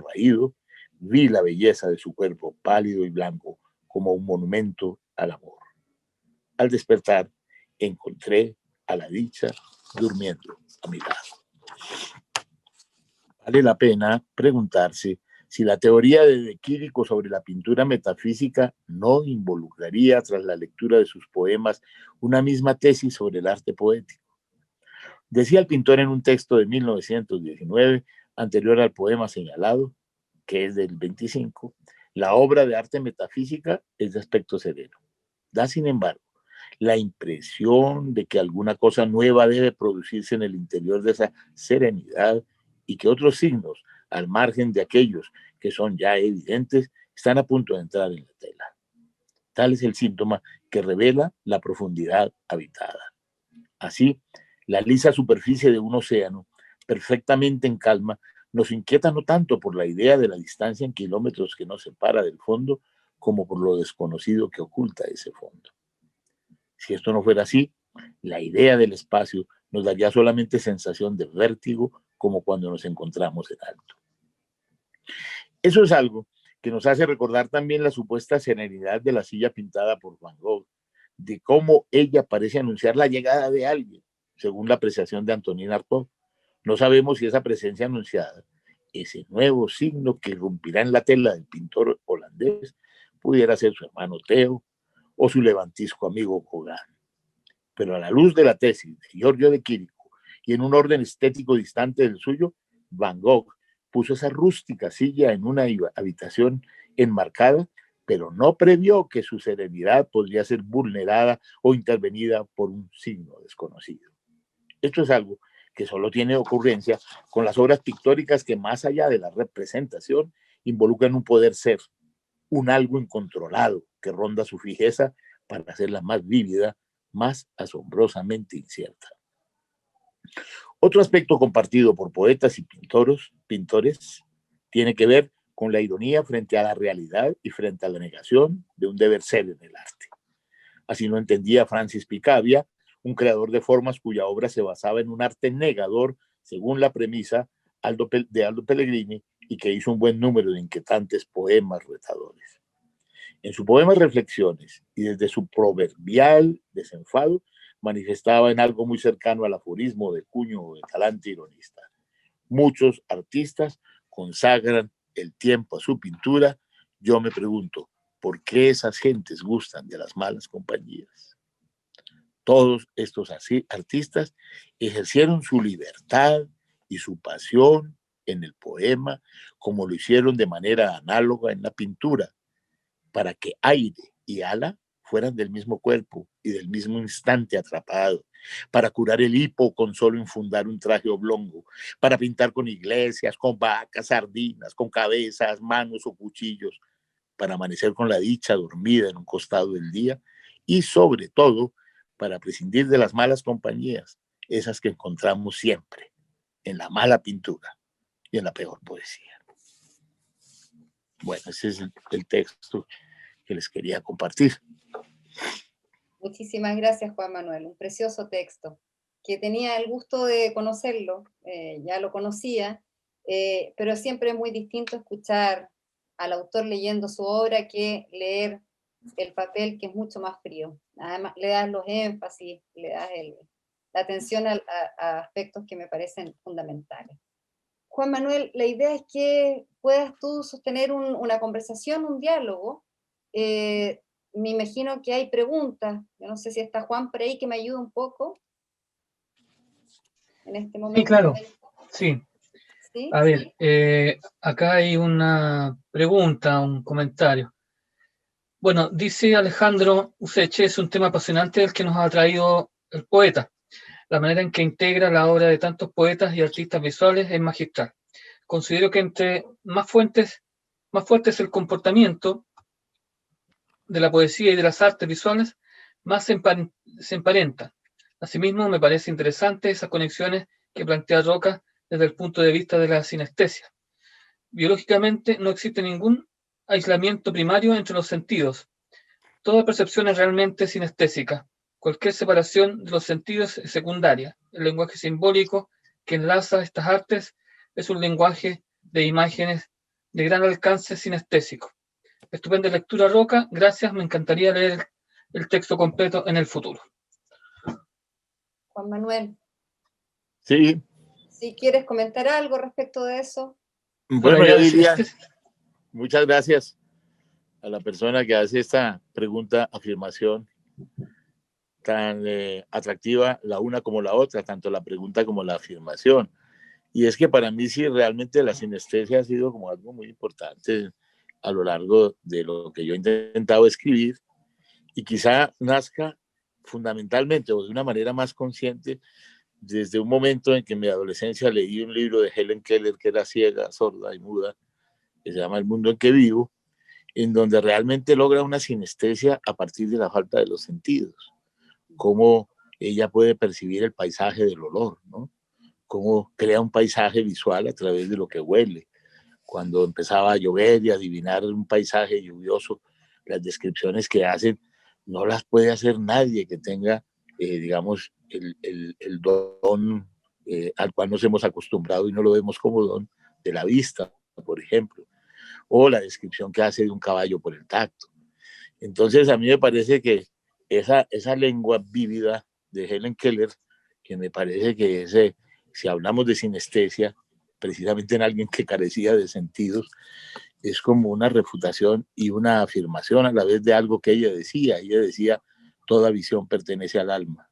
raído, vi la belleza de su cuerpo pálido y blanco como un monumento al amor. Al despertar, encontré a la dicha durmiendo a mi lado. Vale la pena preguntarse si la teoría de Chirico sobre la pintura metafísica no involucraría, tras la lectura de sus poemas, una misma tesis sobre el arte poético. Decía el pintor en un texto de 1919, anterior al poema señalado, que es del 25, la obra de arte metafísica es de aspecto sereno. Da, sin embargo, la impresión de que alguna cosa nueva debe producirse en el interior de esa serenidad y que otros signos, al margen de aquellos que son ya evidentes, están a punto de entrar en la tela. Tal es el síntoma que revela la profundidad habitada. Así, la lisa superficie de un océano, perfectamente en calma, nos inquieta no tanto por la idea de la distancia en kilómetros que nos separa del fondo, como por lo desconocido que oculta ese fondo. Si esto no fuera así, la idea del espacio nos daría solamente sensación de vértigo, como cuando nos encontramos en alto. Eso es algo que nos hace recordar también la supuesta serenidad de la silla pintada por Van Gogh, de cómo ella parece anunciar la llegada de alguien, según la apreciación de Antonin Artaud. No sabemos si esa presencia anunciada, ese nuevo signo que irrumpirá en la tela del pintor holandés, pudiera ser su hermano Theo o su levantisco amigo Gauguin. Pero a la luz de la tesis de Giorgio de Chirico y en un orden estético distante del suyo, Van Gogh puso esa rústica silla en una habitación enmarcada, pero no previó que su serenidad podría ser vulnerada o intervenida por un signo desconocido. Esto es algo que solo tiene ocurrencia con las obras pictóricas que, más allá de la representación, involucran un poder ser, un algo incontrolado que ronda su fijeza para hacerla más vívida, más asombrosamente incierta. Otro aspecto compartido por poetas y pintores tiene que ver con la ironía frente a la realidad y frente a la negación de un deber ser en el arte. Así lo entendía Francis Picabia, un creador de formas cuya obra se basaba en un arte negador, según la premisa de Aldo Pellegrini, y que hizo un buen número de inquietantes poemas retadores. En su poema Reflexiones, y desde su proverbial desenfado, manifestaba en algo muy cercano al aforismo de cuño de talante ironista. Muchos artistas consagran el tiempo a su pintura. Yo me pregunto, ¿por qué esas gentes gustan de las malas compañías? Todos estos artistas ejercieron su libertad y su pasión en el poema, como lo hicieron de manera análoga en la pintura, para que aire y ala fueran del mismo cuerpo y del mismo instante atrapado, para curar el hipo con solo infundar un traje oblongo, para pintar con iglesias, con vacas, sardinas, con cabezas, manos o cuchillos, para amanecer con la dicha dormida en un costado del día y, sobre todo, para prescindir de las malas compañías, esas que encontramos siempre en la mala pintura y en la peor poesía. Bueno, ese es el texto que les quería compartir. Muchísimas gracias, Juan Manuel. Un precioso texto, que tenía el gusto de conocerlo, ya lo conocía, pero siempre es muy distinto escuchar al autor leyendo su obra que leer el papel, que es mucho más frío. Además, le das los énfasis, le das la atención a aspectos que me parecen fundamentales. Juan Manuel, la idea es que puedas tú sostener una conversación, un diálogo. Me imagino que hay preguntas. Yo no sé si está Juan por ahí que me ayude un poco en este momento. Sí, claro. Sí. ¿Sí? A ver, acá hay una pregunta, un comentario. Bueno, dice Alejandro Useche, es un tema apasionante el que nos ha traído el poeta. La manera en que integra la obra de tantos poetas y artistas visuales es magistral. Considero que entre más fuerte es el comportamiento de la poesía y de las artes visuales, más se emparentan. Asimismo, me parece interesante esas conexiones que plantea Roca desde el punto de vista de la sinestesia. Biológicamente no existe ningún aislamiento primario entre los sentidos. Toda percepción es realmente sinestésica. Cualquier separación de los sentidos es secundaria. El lenguaje simbólico que enlaza estas artes es un lenguaje de imágenes de gran alcance sinestésico. Estupenda lectura, Roca. Gracias, me encantaría leer el texto completo en el futuro. Juan Manuel. Sí. Si quieres comentar algo respecto de eso. Bueno, yo diría, muchas gracias a la persona que hace esta pregunta, afirmación tan atractiva, la una como la otra, tanto la pregunta como la afirmación. Y es que para mí sí, realmente la sinestesia ha sido como algo muy importante a lo largo de lo que yo he intentado escribir, y quizá nazca fundamentalmente o de una manera más consciente desde un momento en que en mi adolescencia leí un libro de Helen Keller, que era ciega, sorda y muda, que se llama El mundo en que vivo, en donde realmente logra una sinestesia a partir de la falta de los sentidos, cómo ella puede percibir el paisaje del olor, ¿no? Cómo crea un paisaje visual a través de lo que huele. Cuando empezaba a llover y adivinar un paisaje lluvioso, las descripciones que hacen no las puede hacer nadie que tenga, digamos, el don al cual nos hemos acostumbrado y no lo vemos como don de la vista, por ejemplo, o la descripción que hace de un caballo por el tacto. Entonces, a mí me parece que esa lengua vívida de Helen Keller, que me parece que es, si hablamos de sinestesia, precisamente en alguien que carecía de sentidos, es como una refutación y una afirmación a la vez de algo que ella decía. Ella decía, toda visión pertenece al alma.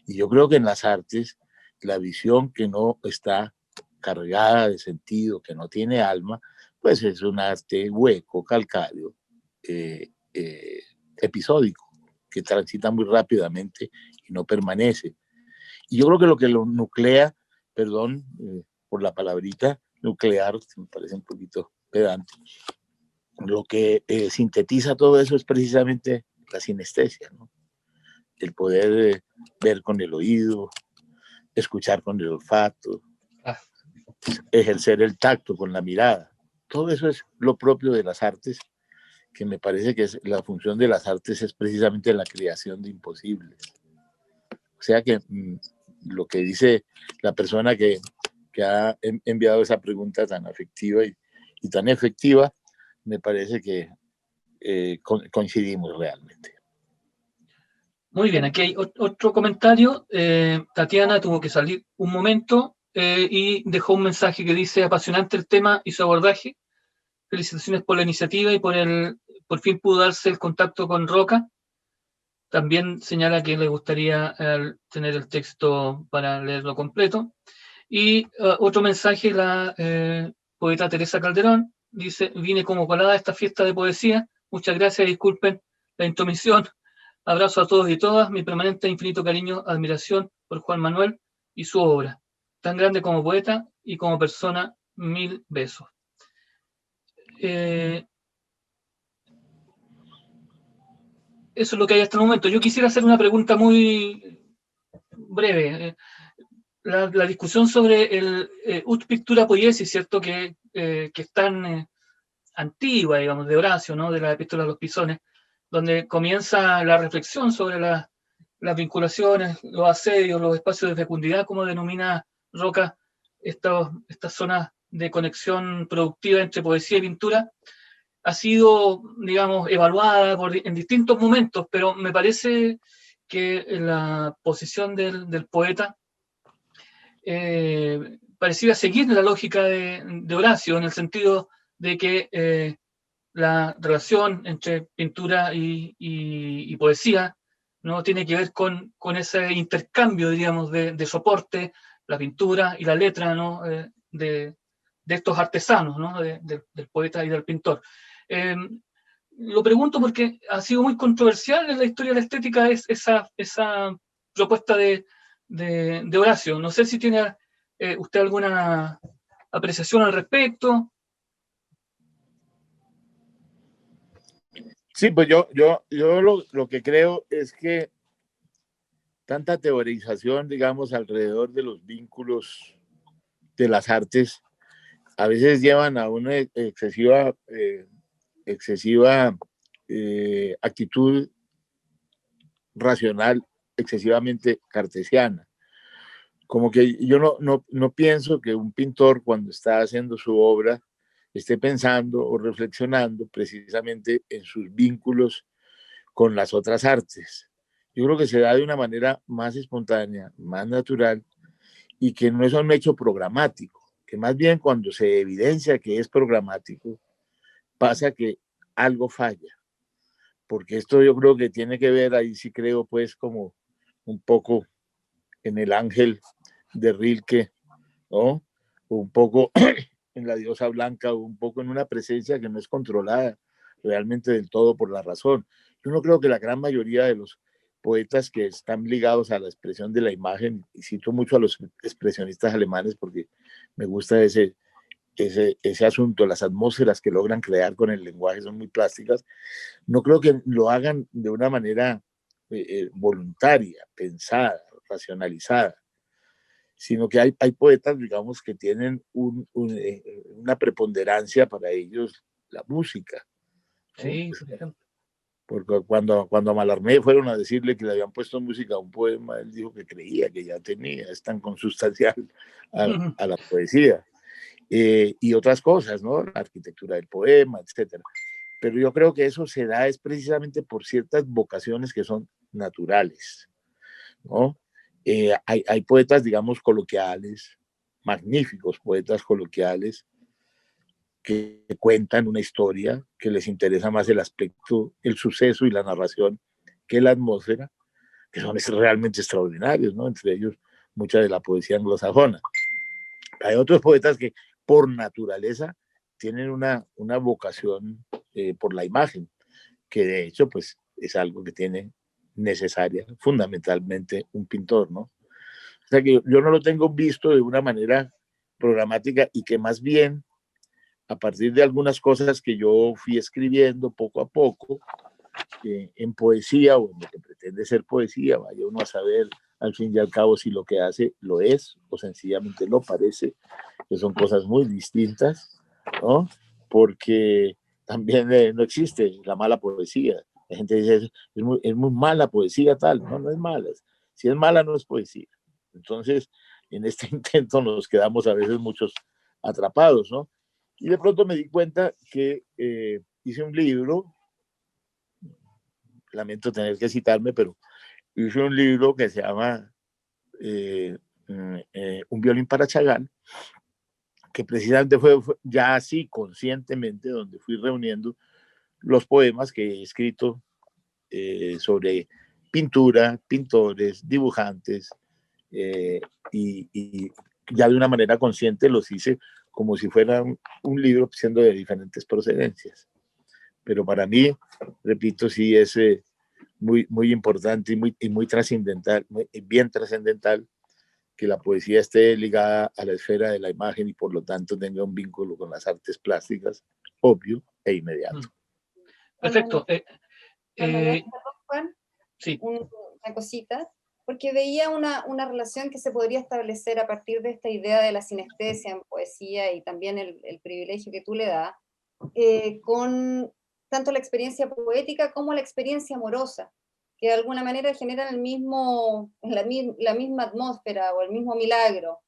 Y yo creo que en las artes, la visión que no está cargada de sentido, que no tiene alma, pues es un arte hueco, calcáreo, episódico, que transita muy rápidamente y no permanece. Y yo creo que lo que lo nuclea, perdón por la palabrita, nuclear, me parece un poquito pedante, lo que sintetiza todo eso es precisamente la sinestesia, ¿no? El poder ver con el oído, escuchar con el olfato, ejercer el tacto con la mirada. Todo eso es lo propio de las artes, que me parece que es, la función de las artes es precisamente la creación de imposibles. O sea que lo que dice la persona que ha enviado esa pregunta tan afectiva y tan efectiva, me parece que coincidimos realmente. Muy bien, aquí hay otro comentario. Tatiana tuvo que salir un momento y dejó un mensaje que dice: apasionante el tema y su abordaje. Felicitaciones por la iniciativa y por fin pudo darse el contacto con Roca. También señala que le gustaría tener el texto para leerlo completo. Y otro mensaje, la poeta Teresa Calderón dice: vine como parada a esta fiesta de poesía. Muchas gracias, disculpen la intromisión. Abrazo a todos y todas, mi permanente e infinito cariño, admiración por Juan Manuel y su obra. Tan grande como poeta y como persona, 1000 besos. Eso es lo que hay hasta el momento. Yo quisiera hacer una pregunta muy breve. La discusión sobre el Ut Pictura Poiesi, ¿cierto? Que están antigua, digamos, de Horacio, ¿no? De la Epístola a los Pisones, donde comienza la reflexión sobre las vinculaciones, los asedios, los espacios de fecundidad, como denomina Roca, estas zonas de conexión productiva entre poesía y pintura, ha sido, digamos, evaluada en distintos momentos, pero me parece que la posición del poeta parecía seguir la lógica de Horacio, en el sentido de que la relación entre pintura y poesía no tiene que ver con ese intercambio, diríamos, de soporte, la pintura y la letra, ¿no? De estos artesanos, ¿no? Del poeta y del pintor. Lo pregunto porque ha sido muy controversial en la historia de la estética esa propuesta de Horacio. No sé si tiene usted alguna apreciación al respecto. Sí, pues yo lo que creo es que tanta teorización, digamos, alrededor de los vínculos de las artes, a veces llevan a una excesiva actitud racional, excesivamente cartesiana. Como que yo no pienso que un pintor cuando está haciendo su obra esté pensando o reflexionando precisamente en sus vínculos con las otras artes. Yo creo que se da de una manera más espontánea, más natural, y que no es un hecho programático, que más bien cuando se evidencia que es programático, pasa que algo falla, porque esto yo creo que tiene que ver, ahí sí creo pues como un poco en el ángel de Rilke, ¿no? O un poco en la diosa blanca, o un poco en una presencia que no es controlada realmente del todo por la razón. Yo no creo que la gran mayoría de los poetas que están ligados a la expresión de la imagen, y cito mucho a los expresionistas alemanes porque me gusta ese asunto, las atmósferas que logran crear con el lenguaje son muy plásticas, no creo que lo hagan de una manera voluntaria, pensada, racionalizada, sino que hay poetas, digamos, que tienen una preponderancia para ellos la música, ¿no? Sí, por ejemplo. Porque cuando a Mallarmé fueron a decirle que le habían puesto música a un poema, él dijo que creía que ya tenía, es tan consustancial a la poesía. Y otras cosas, ¿no? La arquitectura del poema, etcétera. Pero yo creo que eso se da es precisamente por ciertas vocaciones que son naturales, ¿no? Hay poetas, digamos, coloquiales, magníficos poetas coloquiales, que cuentan una historia, que les interesa más el aspecto, el suceso y la narración que la atmósfera, que son realmente extraordinarios, ¿no? Entre ellos mucha de la poesía anglosajona. Hay otros poetas que por naturaleza tienen una vocación por la imagen, que de hecho pues es algo que tiene necesaria fundamentalmente un pintor, ¿no? O sea que yo no lo tengo visto de una manera programática, y que más bien a partir de algunas cosas que yo fui escribiendo poco a poco en poesía, o en lo que pretende ser poesía, vaya uno a saber al fin y al cabo si lo que hace lo es o sencillamente lo parece, que son cosas muy distintas, ¿no? Porque también no existe la mala poesía. La gente dice, es muy mala poesía tal. No, no es mala. Si es mala, no es poesía. Entonces, en este intento nos quedamos a veces muchos atrapados, ¿no? Y de pronto me di cuenta que hice un libro, lamento tener que citarme, pero hice un libro que se llama Un violín para Chagall, que precisamente fue ya así conscientemente donde fui reuniendo los poemas que he escrito sobre pintura, pintores, dibujantes, y ya de una manera consciente los hice como si fuera un libro siendo de diferentes procedencias. Pero para mí, repito, sí es muy importante y muy trascendental, bien trascendental, que la poesía esté ligada a la esfera de la imagen y por lo tanto tenga un vínculo con las artes plásticas obvio e inmediato. Perfecto. Juan, Sí. una cosita, porque veía una relación que se podría establecer a partir de esta idea de la sinestesia en poesía y también el privilegio que tú le das, con tanto la experiencia poética como la experiencia amorosa, que de alguna manera generan la misma atmósfera o el mismo milagro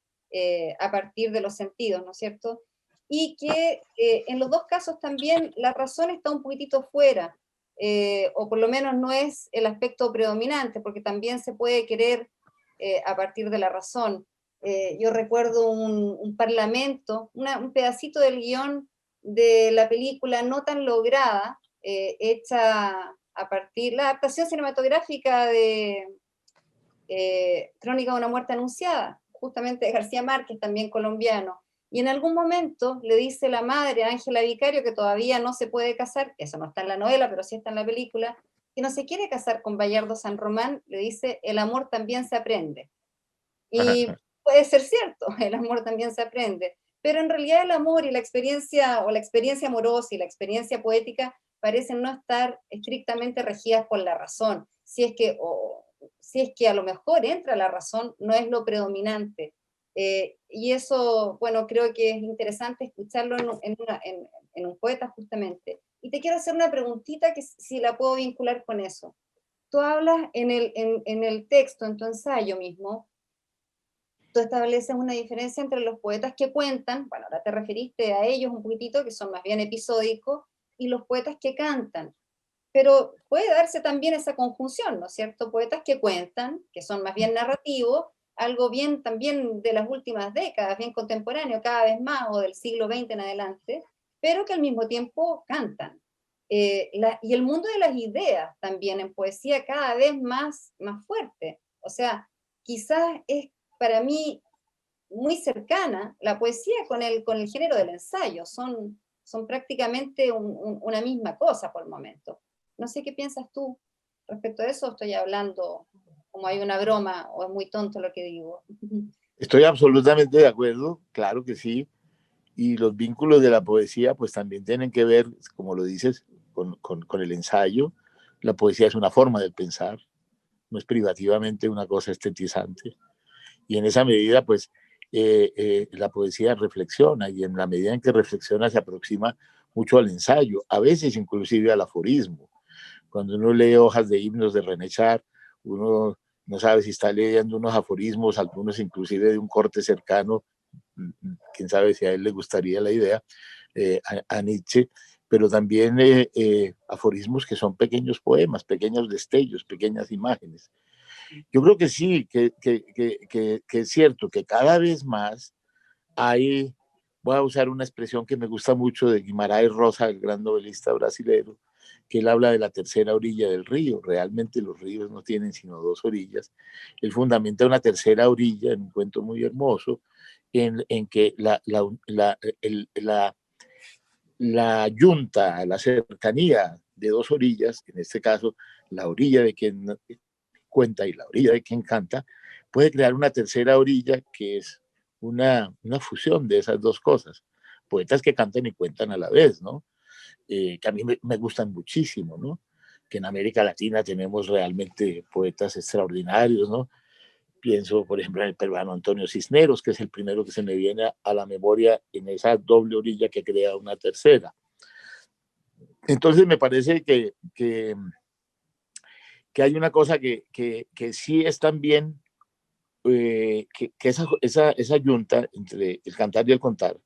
a partir de los sentidos, ¿no es cierto? Y que en los dos casos también la razón está un poquitito fuera, o por lo menos no es el aspecto predominante, porque también se puede querer a partir de la razón. Yo recuerdo un parlamento, un pedacito del guión de la película no tan lograda, hecha a partir, la adaptación cinematográfica de Crónica de una muerte anunciada, justamente de García Márquez, también colombiano. Y en algún momento le dice la madre a Ángela Vicario que todavía no se puede casar, eso no está en la novela, pero sí está en la película, que no se quiere casar con Bayardo San Román, le dice, el amor también se aprende. Y puede ser cierto, el amor también se aprende, pero en realidad el amor y la experiencia, o la experiencia amorosa y la experiencia poética, parecen no estar estrictamente regidas por la razón, si es que a lo mejor entra la razón, no es lo predominante. Y eso, bueno, creo que es interesante escucharlo en un poeta justamente. Y te quiero hacer una preguntita que si la puedo vincular con eso. Tú hablas en el texto, en tu ensayo mismo, tú estableces una diferencia entre los poetas que cuentan, bueno, ahora te referiste a ellos un poquitito, que son más bien episódicos, y los poetas que cantan. Pero puede darse también esa conjunción, ¿no es cierto? Poetas que cuentan, que son más bien narrativos, algo bien también de las últimas décadas, bien contemporáneo cada vez más, o del siglo XX en adelante, pero que al mismo tiempo cantan. Y el mundo de las ideas también en poesía cada vez más fuerte. O sea, quizás es para mí muy cercana la poesía con el género del ensayo, son prácticamente una misma cosa por el momento. No sé qué piensas tú respecto a eso, estoy hablando como hay una broma o es muy tonto lo que digo. Estoy absolutamente de acuerdo, claro que sí, y los vínculos de la poesía pues también tienen que ver, como lo dices, con el ensayo. La poesía es una forma de pensar, no es privativamente una cosa estetizante. Y en esa medida, pues, la poesía reflexiona, y en la medida en que reflexiona se aproxima mucho al ensayo, a veces inclusive al aforismo. Cuando uno lee hojas de himnos de René Char, uno no sabe si está leyendo unos aforismos, algunos inclusive de un corte cercano, quién sabe si a él le gustaría la idea, a Nietzsche, pero también aforismos que son pequeños poemas, pequeños destellos, pequeñas imágenes. Yo creo que sí, que es cierto que cada vez más hay, voy a usar una expresión que me gusta mucho de Guimarães Rosa, el gran novelista brasileño, que él habla de la tercera orilla del río. Realmente los ríos no tienen sino dos orillas. Él fundamenta una tercera orilla en un cuento muy hermoso, en que la yunta, la cercanía de dos orillas, en este caso la orilla de quien cuenta y la orilla de quien canta, puede crear una tercera orilla que es una fusión de esas dos cosas. Poetas que cantan y cuentan a la vez, ¿no? Que a mí me gustan muchísimo, ¿no? Que en América Latina tenemos realmente poetas extraordinarios, ¿no? Pienso, por ejemplo, en el peruano Antonio Cisneros, que es el primero que se me viene a la memoria en esa doble orilla que crea una tercera. Entonces me parece que hay una cosa que sí es también, que esa yunta entre el cantar y el contar,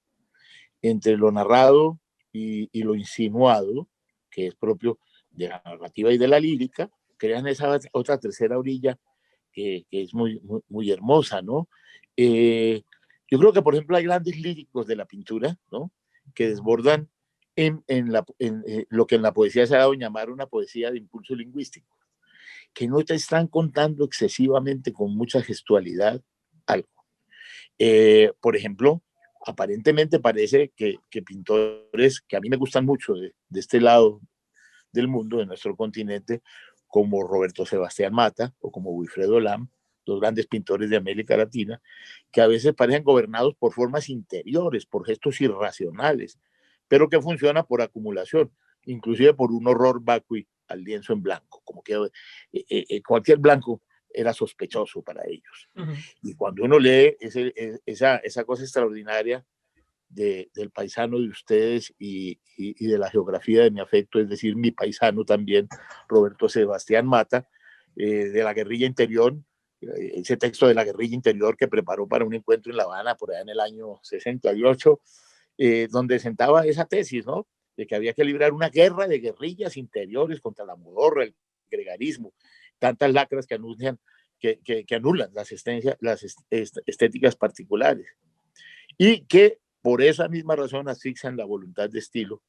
entre lo narrado y lo insinuado, que es propio de la narrativa y de la lírica, crean esa otra tercera orilla que es muy hermosa, ¿no? Yo creo que, por ejemplo, hay grandes líricos de la pintura, ¿no? Que desbordan en lo que en la poesía se ha dado en llamar una poesía de impulso lingüístico, que no te están contando excesivamente con mucha gestualidad algo. Por ejemplo, aparentemente parece que pintores que a mí me gustan mucho de este lado del mundo, de nuestro continente, como Roberto Sebastián Mata o como Wilfredo Lam, dos grandes pintores de América Latina, que a veces parecen gobernados por formas interiores, por gestos irracionales, pero que funcionan por acumulación, inclusive por un horror vacui al lienzo en blanco, como que cualquier blanco era sospechoso para ellos. Y cuando uno lee esa cosa extraordinaria del paisano de ustedes y de la geografía de mi afecto, es decir, mi paisano también, Roberto Sebastián Mata, de la guerrilla interior, ese texto de la guerrilla interior que preparó para un encuentro en La Habana por allá en el año 68, donde sentaba esa tesis, ¿no? De que había que librar una guerra de guerrillas interiores contra la modorra, el gregarismo, tantas lacras que anuncian, que anulan las estéticas particulares y que por esa misma razón asfixian la voluntad de estilo,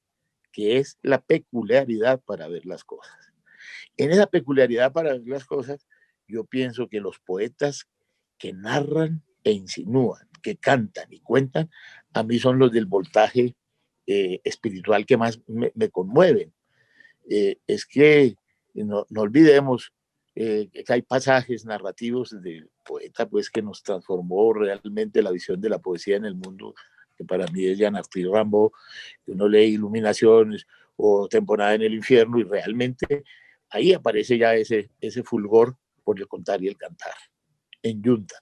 que es la peculiaridad para ver las cosas. En esa peculiaridad para ver las cosas, yo pienso que los poetas que narran e insinúan, que cantan y cuentan, a mí son los del voltaje espiritual que más me conmueven. Es que no olvidemos que hay pasajes narrativos del poeta pues, que nos transformó realmente la visión de la poesía en el mundo, que para mí es Jean Arthur Rimbaud, que uno lee Iluminaciones o Temporada en el Infierno, y realmente ahí aparece ya ese fulgor por el contar y el cantar en yunta.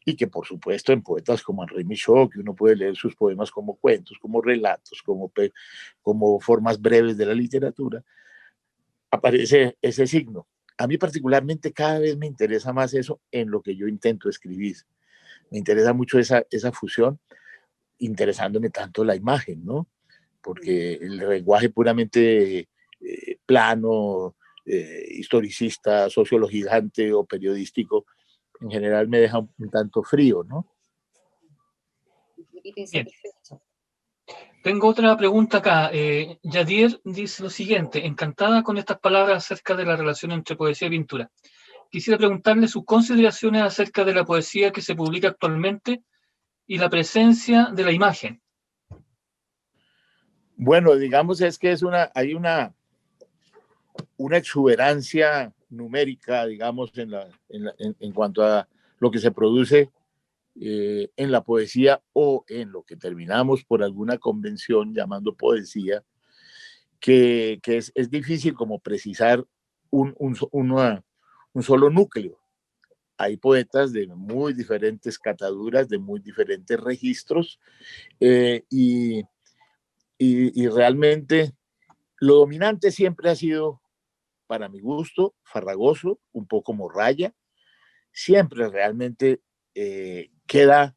Y que por supuesto en poetas como Henri Michaud, que uno puede leer sus poemas como cuentos, como relatos, como formas breves de la literatura, aparece ese signo. A mí particularmente cada vez me interesa más eso en lo que yo intento escribir. Me interesa mucho esa fusión, interesándome tanto la imagen, ¿no? Porque el lenguaje puramente plano, historicista, sociologizante o periodístico, en general me deja un tanto frío, ¿no? Bien. Tengo otra pregunta acá. Yadier dice lo siguiente: encantada con estas palabras acerca de la relación entre poesía y pintura. Quisiera preguntarle sus consideraciones acerca de la poesía que se publica actualmente y la presencia de la imagen. Bueno, digamos es que hay una exuberancia numérica, digamos, en cuanto a lo que se produce en la poesía o en lo que terminamos por alguna convención llamando poesía, que es difícil como precisar un solo núcleo. Hay poetas de muy diferentes cataduras, de muy diferentes registros, y realmente lo dominante siempre ha sido, para mi gusto, farragoso, un poco morralla. Siempre realmente queda,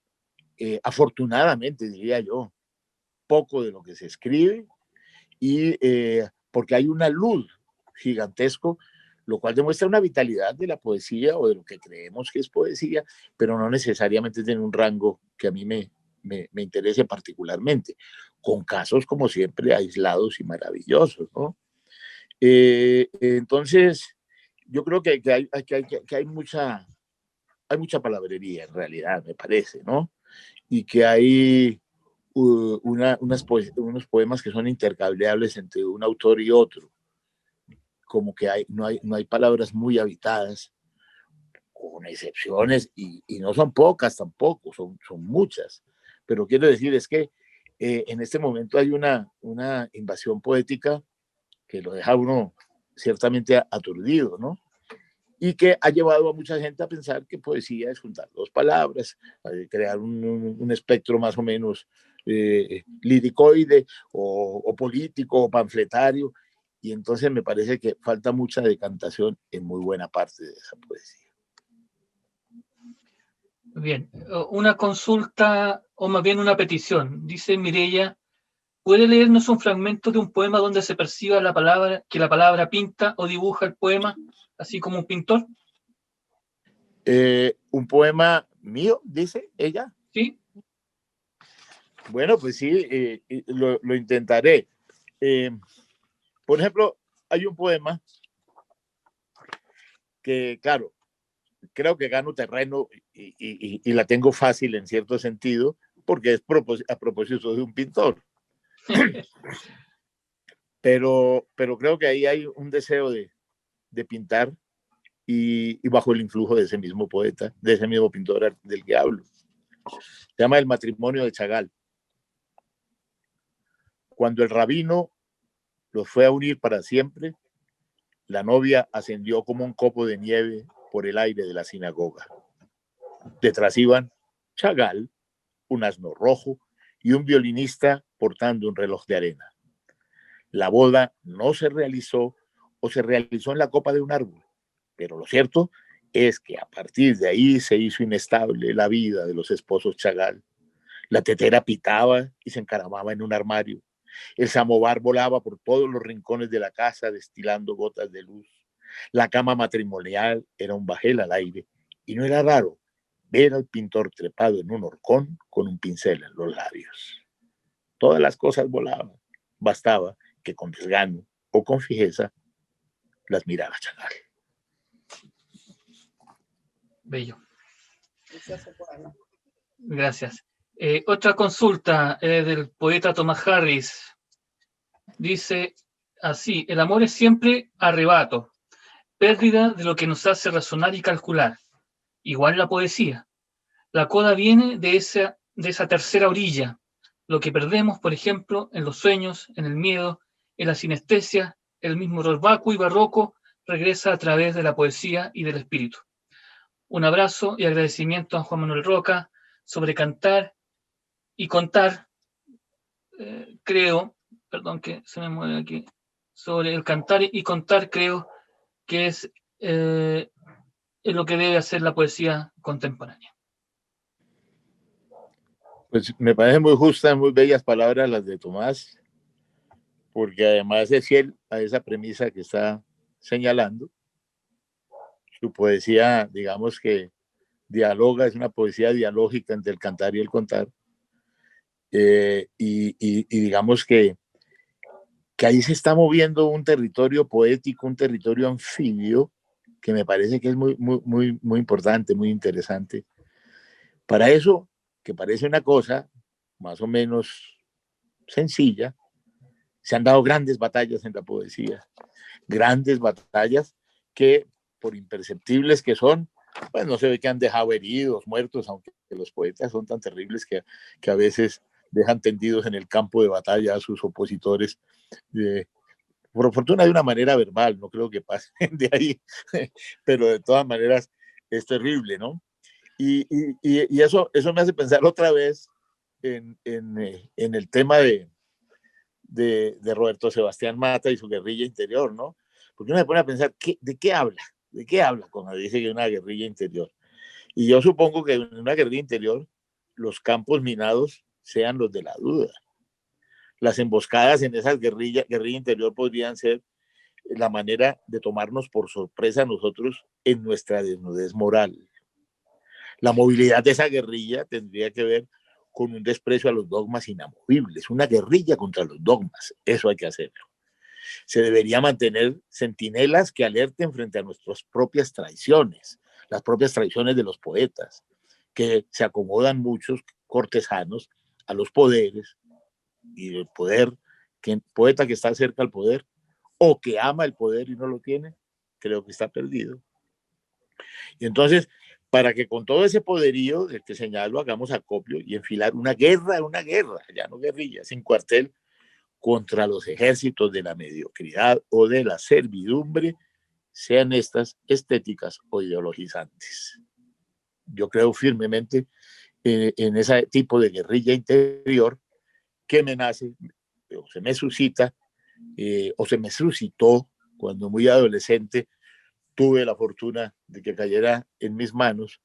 afortunadamente diría yo, poco de lo que se escribe, y porque hay una luz gigantesco, lo cual demuestra una vitalidad de la poesía o de lo que creemos que es poesía, pero no necesariamente tiene un rango que a mí me interese particularmente, con casos como siempre aislados y maravillosos, ¿no? Entonces, yo creo que hay mucha palabrería en realidad, me parece, ¿no? Y que hay unos poemas que son intercambiables entre un autor y otro, como que no hay palabras muy habitadas, con excepciones, y no son pocas tampoco, son muchas, pero quiero decir es que en este momento hay una invasión poética que lo deja uno ciertamente aturdido, ¿no? Y que ha llevado a mucha gente a pensar que poesía es juntar dos palabras, crear un espectro más o menos liricoide o político o panfletario, y entonces me parece que falta mucha decantación en muy buena parte de esa poesía. Bien, una consulta o más bien una petición. Dice Mireya: ¿puede leernos un fragmento de un poema donde se perciba que la palabra pinta o dibuja el poema, así como un pintor? Un poema mío, dice ella. Sí. Bueno, pues sí, lo intentaré. Por ejemplo, hay un poema que, claro, creo que gano terreno y la tengo fácil en cierto sentido, porque es a propósito de un pintor. pero creo que ahí hay un deseo de pintar y bajo el influjo de ese mismo poeta, de ese mismo pintor del que hablo. Se llama El matrimonio de Chagall. Cuando el rabino los fue a unir para siempre, la novia ascendió como un copo de nieve por el aire de la sinagoga. Detrás iban Chagall, un asno rojo, y un violinista portando un reloj de arena. La boda no se realizó o se realizó en la copa de un árbol, pero lo cierto es que a partir de ahí se hizo inestable la vida de los esposos Chagall. La tetera pitaba y se encaramaba en un armario. El samovar volaba por todos los rincones de la casa destilando gotas de luz. La cama matrimonial era un bajel al aire y no era raro ver al pintor trepado en un horcón con un pincel en los labios. Todas las cosas volaban. Bastaba que con desgano o con fijeza las mirara Chagall. Bello. Precioso poema. Gracias. Otra consulta del poeta Thomas Harris. Dice así: el amor es siempre arrebato, pérdida de lo que nos hace razonar y calcular. Igual la poesía. La coda viene de esa tercera orilla. Lo que perdemos, por ejemplo, en los sueños, en el miedo, en la sinestesia, el mismo error vacuo y barroco regresa a través de la poesía y del espíritu. Un abrazo y agradecimiento a Juan Manuel Roca sobre cantar y contar, creo, perdón que se me mueve aquí, sobre el cantar y contar, creo que es lo que debe hacer la poesía contemporánea. Pues me parecen muy justas, muy bellas palabras las de Tomás, porque además es fiel a esa premisa que está señalando. Su poesía, digamos que dialoga, es una poesía dialógica entre el cantar y el contar. Y digamos que ahí se está moviendo un territorio poético, un territorio anfibio, que me parece que es muy importante, muy interesante. Para eso, que parece una cosa más o menos sencilla, se han dado grandes batallas en la poesía, grandes batallas que, por imperceptibles que son, pues no se ve que han dejado heridos, muertos, aunque los poetas son tan terribles que a veces dejan tendidos en el campo de batalla a sus opositores, por fortuna de una manera verbal, no creo que pasen de ahí, pero de todas maneras es terrible, ¿no? Y eso me hace pensar otra vez en el tema de Roberto Sebastián Mata y su guerrilla interior, ¿no? Porque uno se pone a pensar, ¿de qué habla? ¿De qué habla cuando dice que es una guerrilla interior? Y yo supongo que en una guerrilla interior los campos minados sean los de la duda. Las emboscadas en esas guerrilla interior podrían ser la manera de tomarnos por sorpresa a nosotros en nuestra desnudez moral. La movilidad de esa guerrilla tendría que ver con un desprecio a los dogmas inamovibles, una guerrilla contra los dogmas, eso hay que hacerlo. Se debería mantener centinelas que alerten frente a nuestras propias traiciones, las propias traiciones de los poetas, que se acomodan muchos cortesanos a los poderes, y el poder, que el poeta que está cerca al poder o que ama el poder y no lo tiene, creo que está perdido. Y entonces, para que con todo ese poderío del que señalo hagamos acopio y enfilar una guerra, ya no guerrilla, sin cuartel, contra los ejércitos de la mediocridad o de la servidumbre, sean estas estéticas o ideologizantes. Yo creo firmemente en ese tipo de guerrilla interior que me nace, o se me suscita, o se me suscitó cuando muy adolescente tuve la fortuna de que cayera en mis manos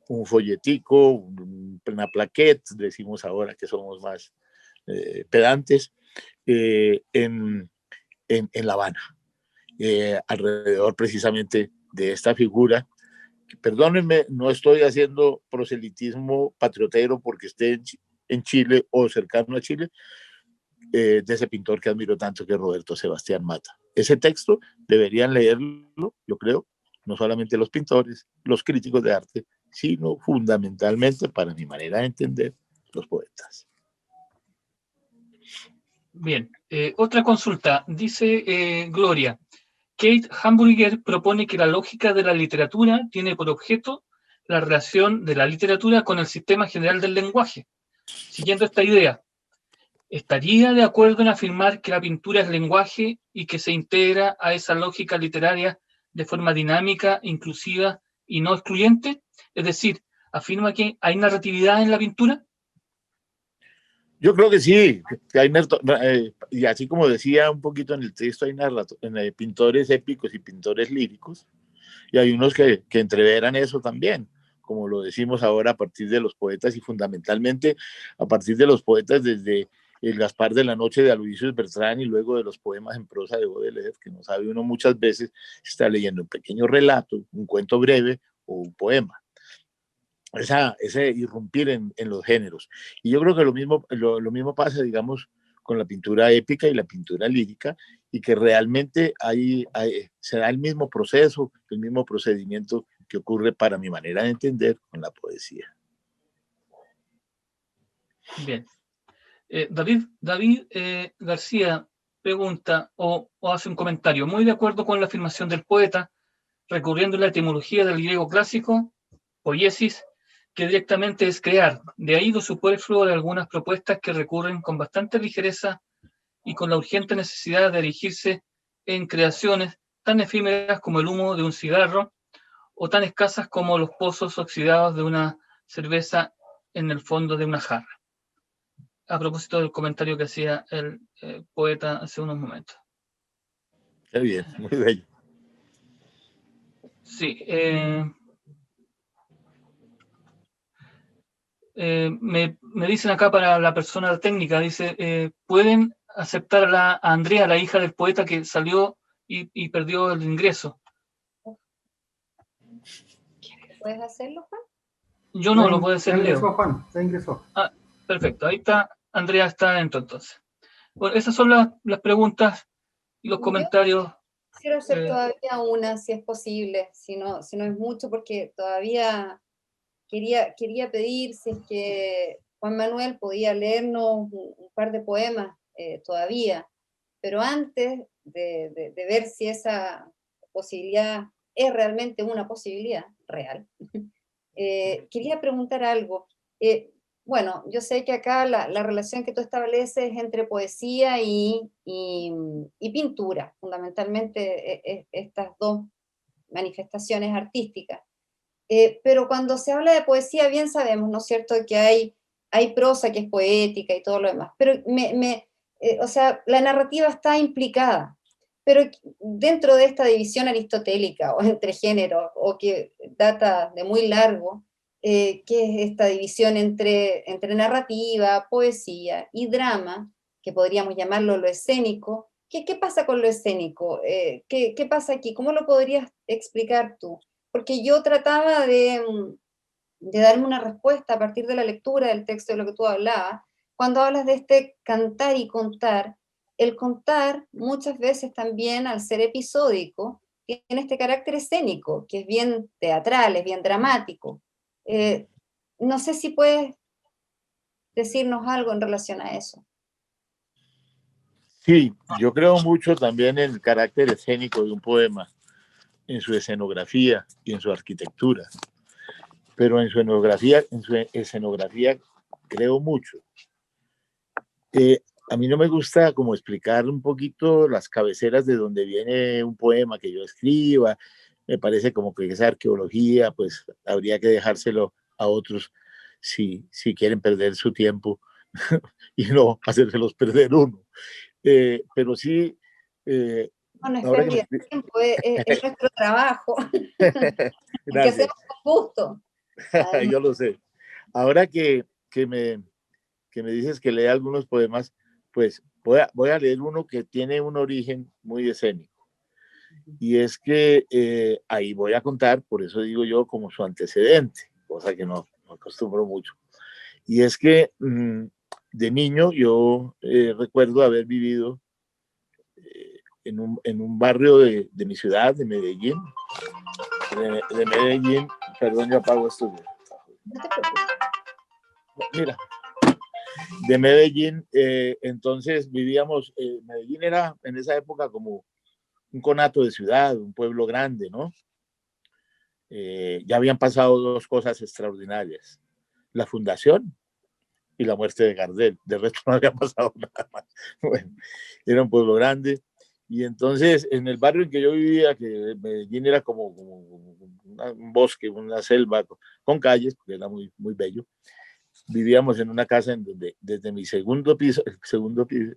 un folletico, una plaquette, decimos ahora que somos más pedantes, en La Habana, alrededor precisamente de esta figura. Perdónenme, no estoy haciendo proselitismo patriotero porque esté en Chile o cercano a Chile, de ese pintor que admiro tanto, que es Roberto Sebastián Mata. Ese texto deberían leerlo, yo creo, no solamente los pintores, los críticos de arte, sino fundamentalmente, para mi manera de entender, los poetas. Bien, otra consulta. Dice Gloria, Kate Hamburger propone que la lógica de la literatura tiene por objeto la relación de la literatura con el sistema general del lenguaje. Siguiendo esta idea, ¿estaría de acuerdo en afirmar que la pintura es lenguaje y que se integra a esa lógica literaria de forma dinámica, inclusiva y no excluyente? Es decir, ¿afirma que hay narratividad en la pintura? Yo creo que sí, que hay y así como decía un poquito en el texto, hay pintores épicos y pintores líricos, y hay unos que entreveran eso también, como lo decimos ahora a partir de los poetas y fundamentalmente a partir de los poetas desde el Gaspar de la Noche de Aloysius Bertrán y luego de los poemas en prosa de Baudelaire, que no sabe uno muchas veces si está leyendo un pequeño relato, un cuento breve o un poema. Ese irrumpir en los géneros. Y yo creo que lo mismo pasa, digamos, con la pintura épica y la pintura lírica, y que realmente se da el mismo proceso, el mismo procedimiento que ocurre, para mi manera de entender, con la poesía. Bien. David García pregunta o hace un comentario. Muy de acuerdo con la afirmación del poeta, recurriendo a la etimología del griego clásico, poiesis, que directamente es crear. De ahí lo superfluo de algunas propuestas que recurren con bastante ligereza y con la urgente necesidad de erigirse en creaciones tan efímeras como el humo de un cigarro o tan escasas como los pozos oxidados de una cerveza en el fondo de una jarra. A propósito del comentario que hacía el poeta hace unos momentos. Qué bien, muy bello. Sí. Me dicen acá para la persona técnica, dice, ¿pueden aceptar a Andrea, la hija del poeta que salió y perdió el ingreso? ¿Puedes hacerlo, Juan? Yo no, lo puede hacer Leo. Leo. Juan, ya ingresó. Ah, perfecto, ahí está, Andrea está dentro entonces. Bueno, esas son las preguntas y los comentarios. Quiero hacer todavía una, si es posible, si no es mucho, porque todavía quería pedir si es que Juan Manuel podía leernos un par de poemas todavía, pero antes de ver si esa posibilidad es realmente una posibilidad real, quería preguntar algo. Bueno, yo sé que acá la relación que tú estableces es entre poesía y pintura, fundamentalmente estas dos manifestaciones artísticas. Pero cuando se habla de poesía, bien sabemos, ¿no es cierto?, que hay prosa que es poética y todo lo demás, pero o sea, la narrativa está implicada, pero dentro de esta división aristotélica o entre géneros, o que data de muy largo, que es esta división entre narrativa, poesía y drama, que podríamos llamarlo lo escénico. ¿Qué pasa con lo escénico? ¿Qué pasa aquí? ¿Cómo lo podrías explicar tú? Porque yo trataba de darme una respuesta a partir de la lectura del texto de lo que tú hablabas, cuando hablas de este cantar y contar. El contar muchas veces también, al ser episódico, tiene este carácter escénico, que es bien teatral, es bien dramático. No sé si puedes decirnos algo en relación a eso. Sí, yo creo mucho también en el carácter escénico de un poema, en su escenografía y en su arquitectura, pero en su escenografía creo mucho. A mí no me gusta como explicar un poquito las cabeceras de donde viene un poema que yo escriba. Me parece como que esa arqueología pues habría que dejárselo a otros si quieren perder su tiempo y no hacérselos perder uno. Pero sí... No es ahora pérdida de tiempo, es nuestro trabajo. Que hacemos con gusto. Yo lo sé. Ahora que me dices que lea algunos poemas, pues voy a leer uno que tiene un origen muy escénico. Y es que ahí voy a contar, por eso digo yo, como su antecedente, cosa que no acostumbro mucho. Y es que de niño yo recuerdo haber vivido en un barrio de mi ciudad, de Medellín. De Medellín, perdón, yo apago esto. No te preocupes. Mira, de Medellín, entonces vivíamos, Medellín era en esa época como un conato de ciudad, un pueblo grande, ¿no? Ya habían pasado dos cosas extraordinarias, la fundación y la muerte de Gardel, de resto no había pasado nada más. Bueno, era un pueblo grande, y entonces en el barrio en que yo vivía, que Medellín era como un bosque, una selva con calles, porque era muy, muy bello. vivíamos en una casa en donde desde mi segundo piso,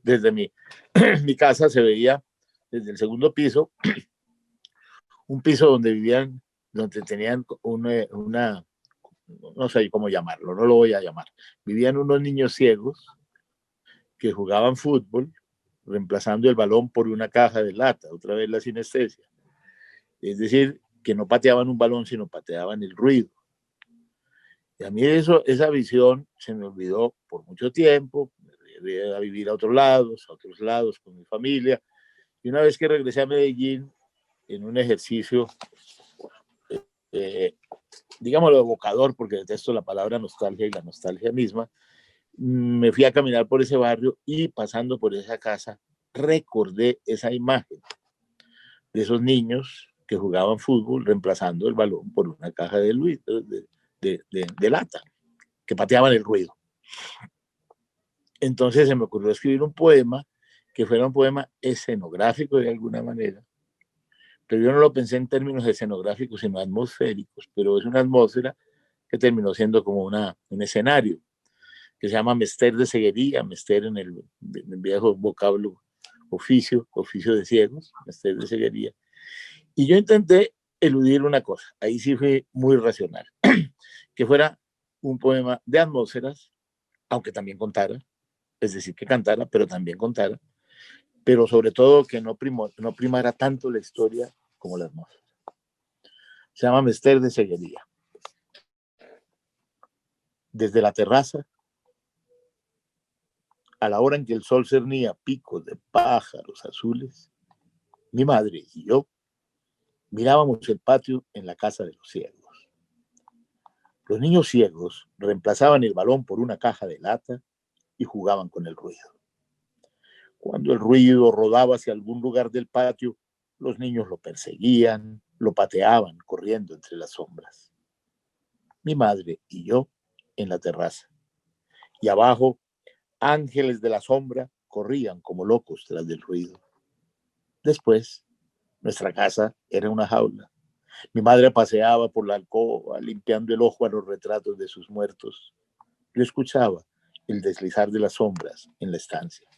desde mi casa se veía desde el segundo piso, un piso donde vivían, donde tenían no sé cómo llamarlo, no lo voy a llamar, vivían unos niños ciegos que jugaban fútbol, reemplazando el balón por una caja de lata, otra vez la sinestesia. Es decir, que no pateaban un balón, sino pateaban el ruido. Y a mí esa visión se me olvidó por mucho tiempo, me fui a vivir a otros lados con mi familia. Y una vez que regresé a Medellín, en un ejercicio, digámoslo, evocador, porque detesto la palabra nostalgia y la nostalgia misma, me fui a caminar por ese barrio y pasando por esa casa, recordé esa imagen de esos niños que jugaban fútbol reemplazando el balón por una caja de lata, que pateaban el ruido. Entonces se me ocurrió escribir un poema que fuera un poema escenográfico de alguna manera, pero yo no lo pensé en términos escenográficos, sino atmosféricos, pero es una atmósfera que terminó siendo como un escenario, que se llama Mester de Ceguería, Mester en el viejo vocablo oficio de ciegos, Mester de Ceguería. Y yo intenté eludir una cosa, ahí sí fui muy racional, que fuera un poema de atmósferas, aunque también contara, es decir, que cantara, pero también contara, pero sobre todo que no primara tanto la historia como la atmósfera. Se llama Mester de Ceguería. Desde la terraza, a la hora en que el sol cernía picos de pájaros azules, mi madre y yo mirábamos el patio en la casa de los ciegos. Los niños ciegos reemplazaban el balón por una caja de lata y jugaban con el ruido. Cuando el ruido rodaba hacia algún lugar del patio, los niños lo perseguían, lo pateaban, corriendo entre las sombras. Mi madre y yo en la terraza. Y abajo, ángeles de la sombra corrían como locos tras del ruido. Después, nuestra casa era una jaula. Mi madre paseaba por la alcoba, limpiando el ojo a los retratos de sus muertos. Yo escuchaba el deslizar de las sombras en la estancia.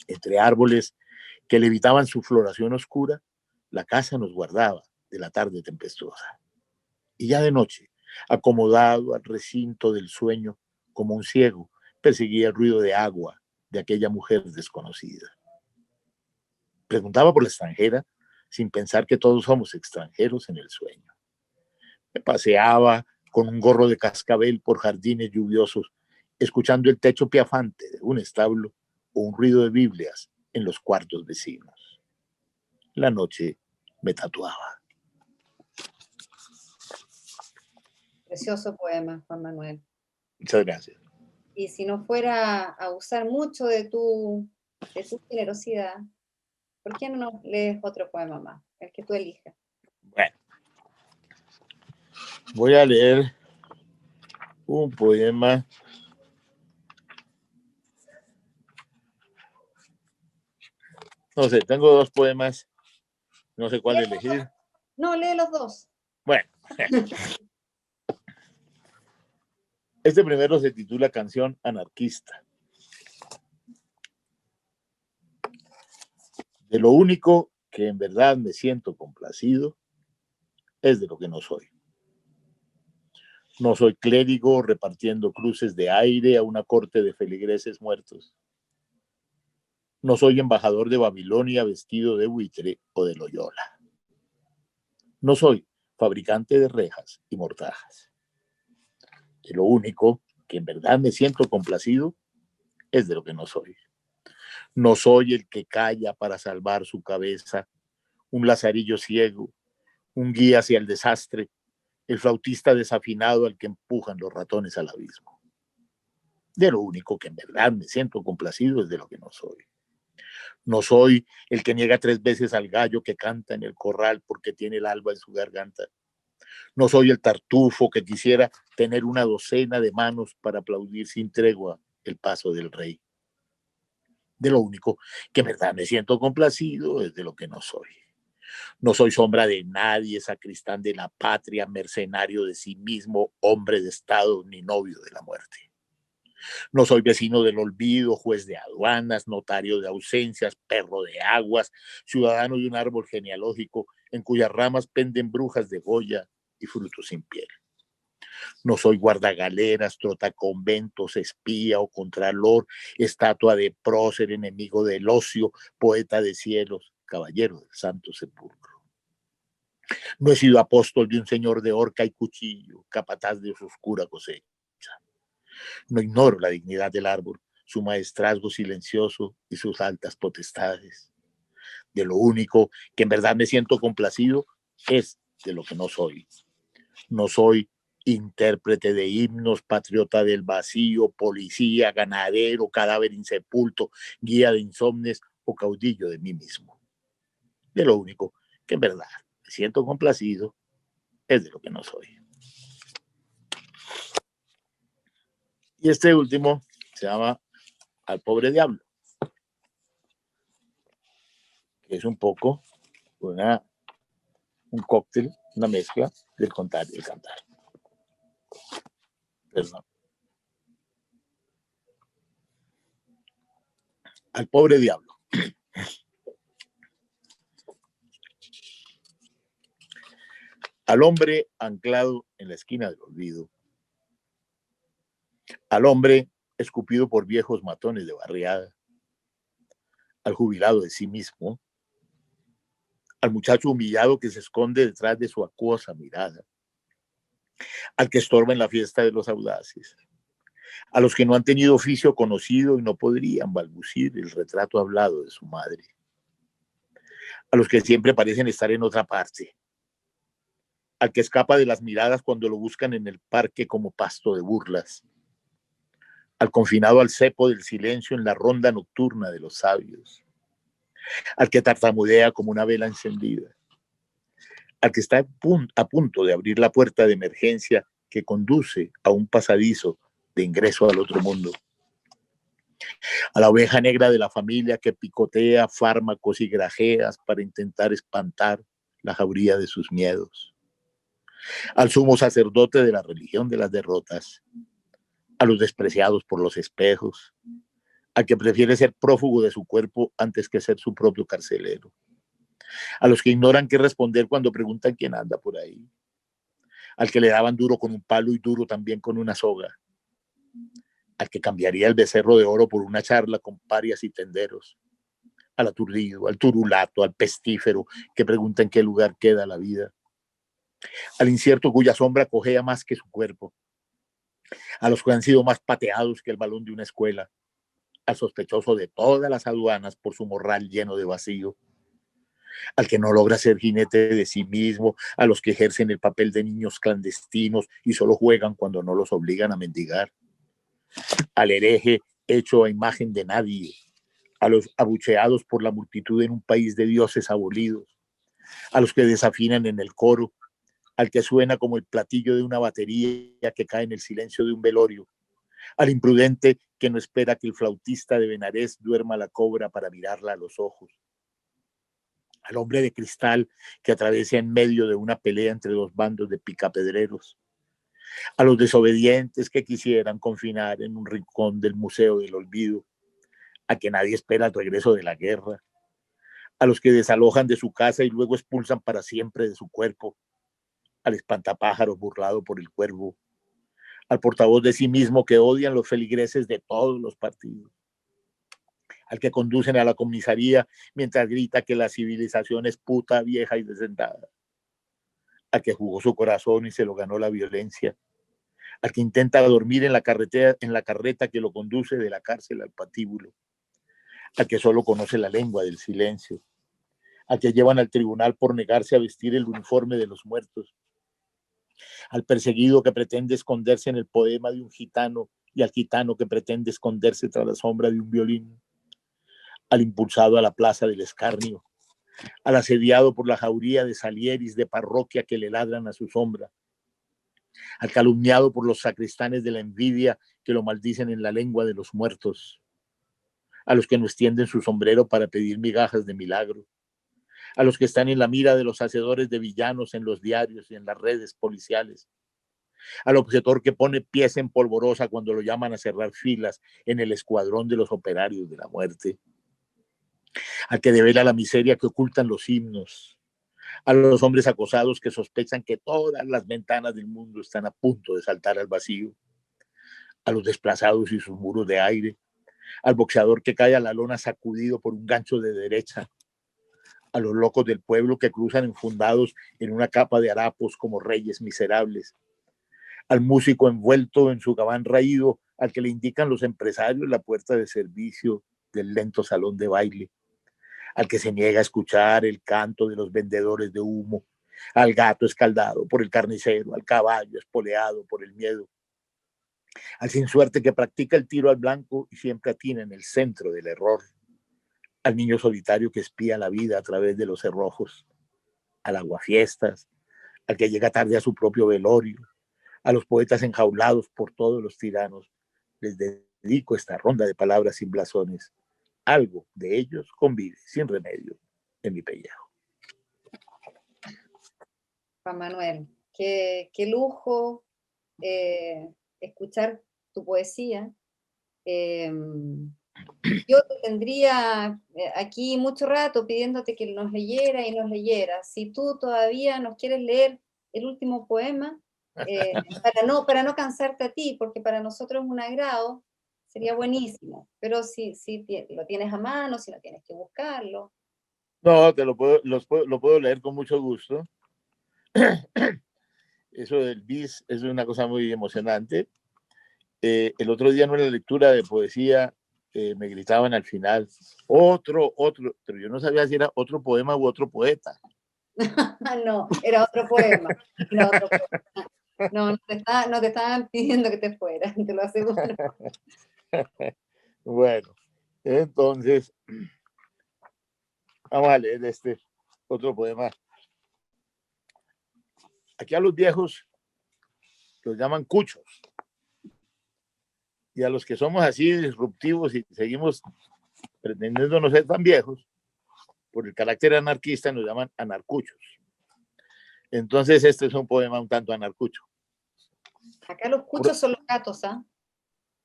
Entre árboles que levitaban su floración oscura, la casa nos guardaba de la tarde tempestuosa. Y ya de noche, acomodado al recinto del sueño, como un ciego, perseguía el ruido de agua de aquella mujer desconocida. Preguntaba por la extranjera, sin pensar que todos somos extranjeros en el sueño. Me paseaba con un gorro de cascabel por jardines lluviosos, escuchando el techo piafante de un establo o un ruido de Biblias en los cuartos vecinos. La noche me tatuaba. Precioso poema, Juan Manuel. Muchas gracias. Y si no fuera a usar mucho de tu generosidad, ¿por qué no nos lees otro poema más? El que tú elijas. Bueno, voy a leer un poema. No sé, tengo dos poemas. No sé cuál elegir. No, lee los dos. Bueno. Este primero se titula Canción Anarquista. De lo único que en verdad me siento complacido es de lo que no soy. No soy clérigo repartiendo cruces de aire a una corte de feligreses muertos. No soy embajador de Babilonia vestido de buitre o de Loyola. No soy fabricante de rejas y mortajas. De lo único que en verdad me siento complacido es de lo que no soy. No soy el que calla para salvar su cabeza, un lazarillo ciego, un guía hacia el desastre, el flautista desafinado al que empujan los ratones al abismo. De lo único que en verdad me siento complacido es de lo que no soy. No soy el que niega 3 veces al gallo que canta en el corral porque tiene el alba en su garganta. No soy el tartufo que quisiera tener una docena de manos para aplaudir sin tregua el paso del rey. De lo único que en verdad me siento complacido es de lo que no soy. No soy sombra de nadie, sacristán de la patria, mercenario de sí mismo, hombre de Estado, ni novio de la muerte. No soy vecino del olvido, juez de aduanas, notario de ausencias, perro de aguas, ciudadano de un árbol genealógico en cuyas ramas penden brujas de Goya y frutos sin piel. No soy guardagaleras, trotaconventos, espía o contralor, estatua de prócer, enemigo del ocio, poeta de cielos, caballero del santo sepulcro. No he sido apóstol de un señor de horca y cuchillo, capataz de su oscura cosecha. No ignoro la dignidad del árbol, su maestrazgo silencioso y sus altas potestades. De lo único que en verdad me siento complacido es de lo que no soy. No soy intérprete de himnos, patriota del vacío, policía, ganadero, cadáver insepulto, guía de insomnes o caudillo de mí mismo. De lo único que en verdad me siento complacido es de lo que no soy. Y este último se llama Al pobre diablo, que es un poco un cóctel, una mezcla del contar y el cantar. Perdón. Al pobre diablo. Al hombre anclado en la esquina del olvido. Al hombre escupido por viejos matones de barriada. Al jubilado de sí mismo. Al muchacho humillado que se esconde detrás de su acuosa mirada. Al que estorba en la fiesta de los audaces. A los que no han tenido oficio conocido y no podrían balbucir el retrato hablado de su madre. A los que siempre parecen estar en otra parte. Al que escapa de las miradas cuando lo buscan en el parque como pasto de burlas. Al confinado al cepo del silencio en la ronda nocturna de los sabios. Al que tartamudea como una vela encendida. Al que está a punto de abrir la puerta de emergencia que conduce a un pasadizo de ingreso al otro mundo. A la oveja negra de la familia que picotea fármacos y grajeas para intentar espantar la jauría de sus miedos. Al sumo sacerdote de la religión de las derrotas. A los despreciados por los espejos. Al que prefiere ser prófugo de su cuerpo antes que ser su propio carcelero. A los que ignoran qué responder cuando preguntan quién anda por ahí. Al que le daban duro con un palo y duro también con una soga. Al que cambiaría el becerro de oro por una charla con parias y tenderos. Al aturdido, al turulato, al pestífero que pregunta en qué lugar queda la vida. Al incierto cuya sombra cojea más que su cuerpo. A los que han sido más pateados que el balón de una escuela. Al sospechoso de todas las aduanas por su morral lleno de vacío. Al que no logra ser jinete de sí mismo, a los que ejercen el papel de niños clandestinos y solo juegan cuando no los obligan a mendigar. Al hereje hecho a imagen de nadie, a los abucheados por la multitud en un país de dioses abolidos, a los que desafinan en el coro, al que suena como el platillo de una batería que cae en el silencio de un velorio, al imprudente que no espera que el flautista de Benarés duerma la cobra para mirarla a los ojos, al hombre de cristal que atraviesa en medio de una pelea entre dos bandos de picapedreros, a los desobedientes que quisieran confinar en un rincón del Museo del Olvido, a que nadie espera el regreso de la guerra, a los que desalojan de su casa y luego expulsan para siempre de su cuerpo, al espantapájaros burlado por el cuervo, al portavoz de sí mismo que odian los feligreses de todos los partidos, al que conducen a la comisaría mientras grita que la civilización es puta, vieja y desentada, al que jugó su corazón y se lo ganó la violencia, al que intenta dormir en la carreta que lo conduce de la cárcel al patíbulo, al que solo conoce la lengua del silencio, al que llevan al tribunal por negarse a vestir el uniforme de los muertos, al perseguido que pretende esconderse en el poema de un gitano y al gitano que pretende esconderse tras la sombra de un violín, al impulsado a la plaza del escarnio, al asediado por la jauría de salieris de parroquia que le ladran a su sombra, al calumniado por los sacristanes de la envidia que lo maldicen en la lengua de los muertos, a los que no extienden su sombrero para pedir migajas de milagro, a los que están en la mira de los hacedores de villanos en los diarios y en las redes policiales, al objetor que pone pies en polvorosa cuando lo llaman a cerrar filas en el escuadrón de los operarios de la muerte, al que devela la miseria que ocultan los himnos, a los hombres acosados que sospechan que todas las ventanas del mundo están a punto de saltar al vacío, a los desplazados y sus muros de aire, al boxeador que cae a la lona sacudido por un gancho de derecha, a los locos del pueblo que cruzan enfundados en una capa de harapos como reyes miserables, al músico envuelto en su gabán raído al que le indican los empresarios la puerta de servicio del lento salón de baile, al que se niega a escuchar el canto de los vendedores de humo, al gato escaldado por el carnicero, al caballo espoleado por el miedo, al sin suerte que practica el tiro al blanco y siempre atina en el centro del error, al niño solitario que espía la vida a través de los cerrojos, al aguafiestas, al que llega tarde a su propio velorio, a los poetas enjaulados por todos los tiranos. Les dedico esta ronda de palabras sin blasones. Algo de ellos convive sin remedio en mi pellejo. Juan Manuel, qué lujo escuchar tu poesía. Yo te tendría aquí mucho rato pidiéndote que nos leyera y nos leyera. Si tú todavía nos quieres leer el último poema, para no cansarte a ti, porque para nosotros es un agrado, sería buenísimo. Pero si lo tienes a mano, si no tienes que buscarlo. No, lo puedo leer con mucho gusto. Eso del bis es una cosa muy emocionante. El otro día en una lectura de poesía me gritaban al final, otro, pero yo no sabía si era otro poema u otro poeta. No, era otro poema. Era otro poema. No te estaban pidiendo que te fueras, te lo aseguro. Bueno, entonces, vamos a leer este otro poema. Aquí a los viejos los llaman cuchos. Y a los que somos así disruptivos y seguimos pretendiendo no ser tan viejos, por el carácter anarquista nos llaman anarcuchos. Entonces este es un poema un tanto anarcucho. Acá los cuchos son los gatos, ¿ah?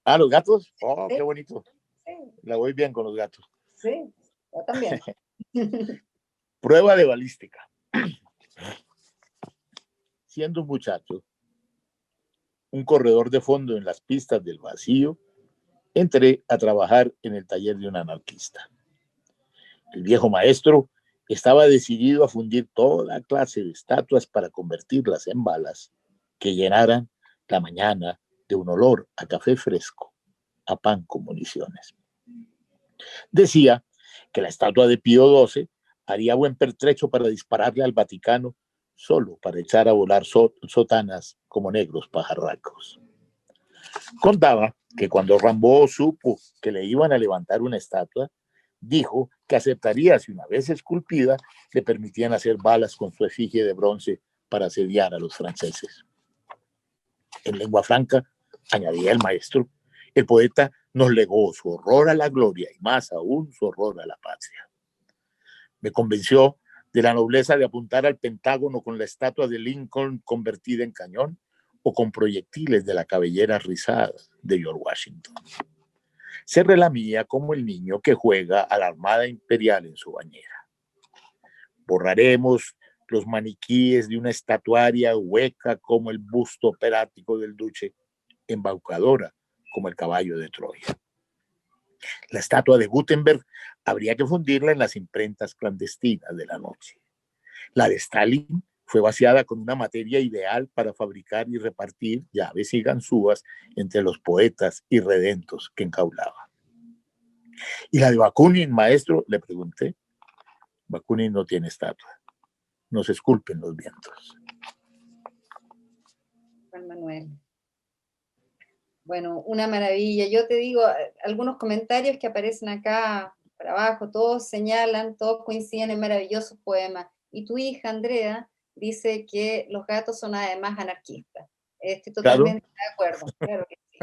Ah, los gatos. Oh, sí. Qué bonito. Sí. La voy bien con los gatos. Sí, yo también. Prueba de balística. Siendo un muchacho, un corredor de fondo en las pistas del vacío, entré a trabajar en el taller de un anarquista. El viejo maestro estaba decidido a fundir toda clase de estatuas para convertirlas en balas que llenaran la mañana de un olor a café fresco, a pan con municiones. Decía que la estatua de Pío XII haría buen pertrecho para dispararle al Vaticano solo para echar a volar sotanas como negros pajarracos. Contaba que cuando Rimbaud supo que le iban a levantar una estatua, dijo que aceptaría si una vez esculpida le permitían hacer balas con su efigie de bronce para asediar a los franceses. En lengua franca, añadía el maestro, el poeta nos legó su horror a la gloria y más aún su horror a la patria. Me convenció de la nobleza de apuntar al Pentágono con la estatua de Lincoln convertida en cañón o con proyectiles de la cabellera rizada de George Washington. Se relamía como el niño que juega a la Armada Imperial en su bañera. Borraremos los maniquíes de una estatuaria hueca como el busto operático del duque, embaucadora como el caballo de Troya. La estatua de Gutenberg habría que fundirla en las imprentas clandestinas de la noche. La de Stalin fue vaciada con una materia ideal para fabricar y repartir llaves y ganzúas entre los poetas irredentos que enjaulaba. ¿Y la de Bakunin, maestro? Le pregunté. Bakunin no tiene estatua. Nos esculpen los vientos. Juan Manuel. Bueno, una maravilla. Yo te digo, algunos comentarios que aparecen acá para abajo, todos señalan, todos coinciden en maravillosos poemas. Y tu hija, Andrea, dice que los gatos son además anarquistas. Estoy totalmente de acuerdo, claro que sí.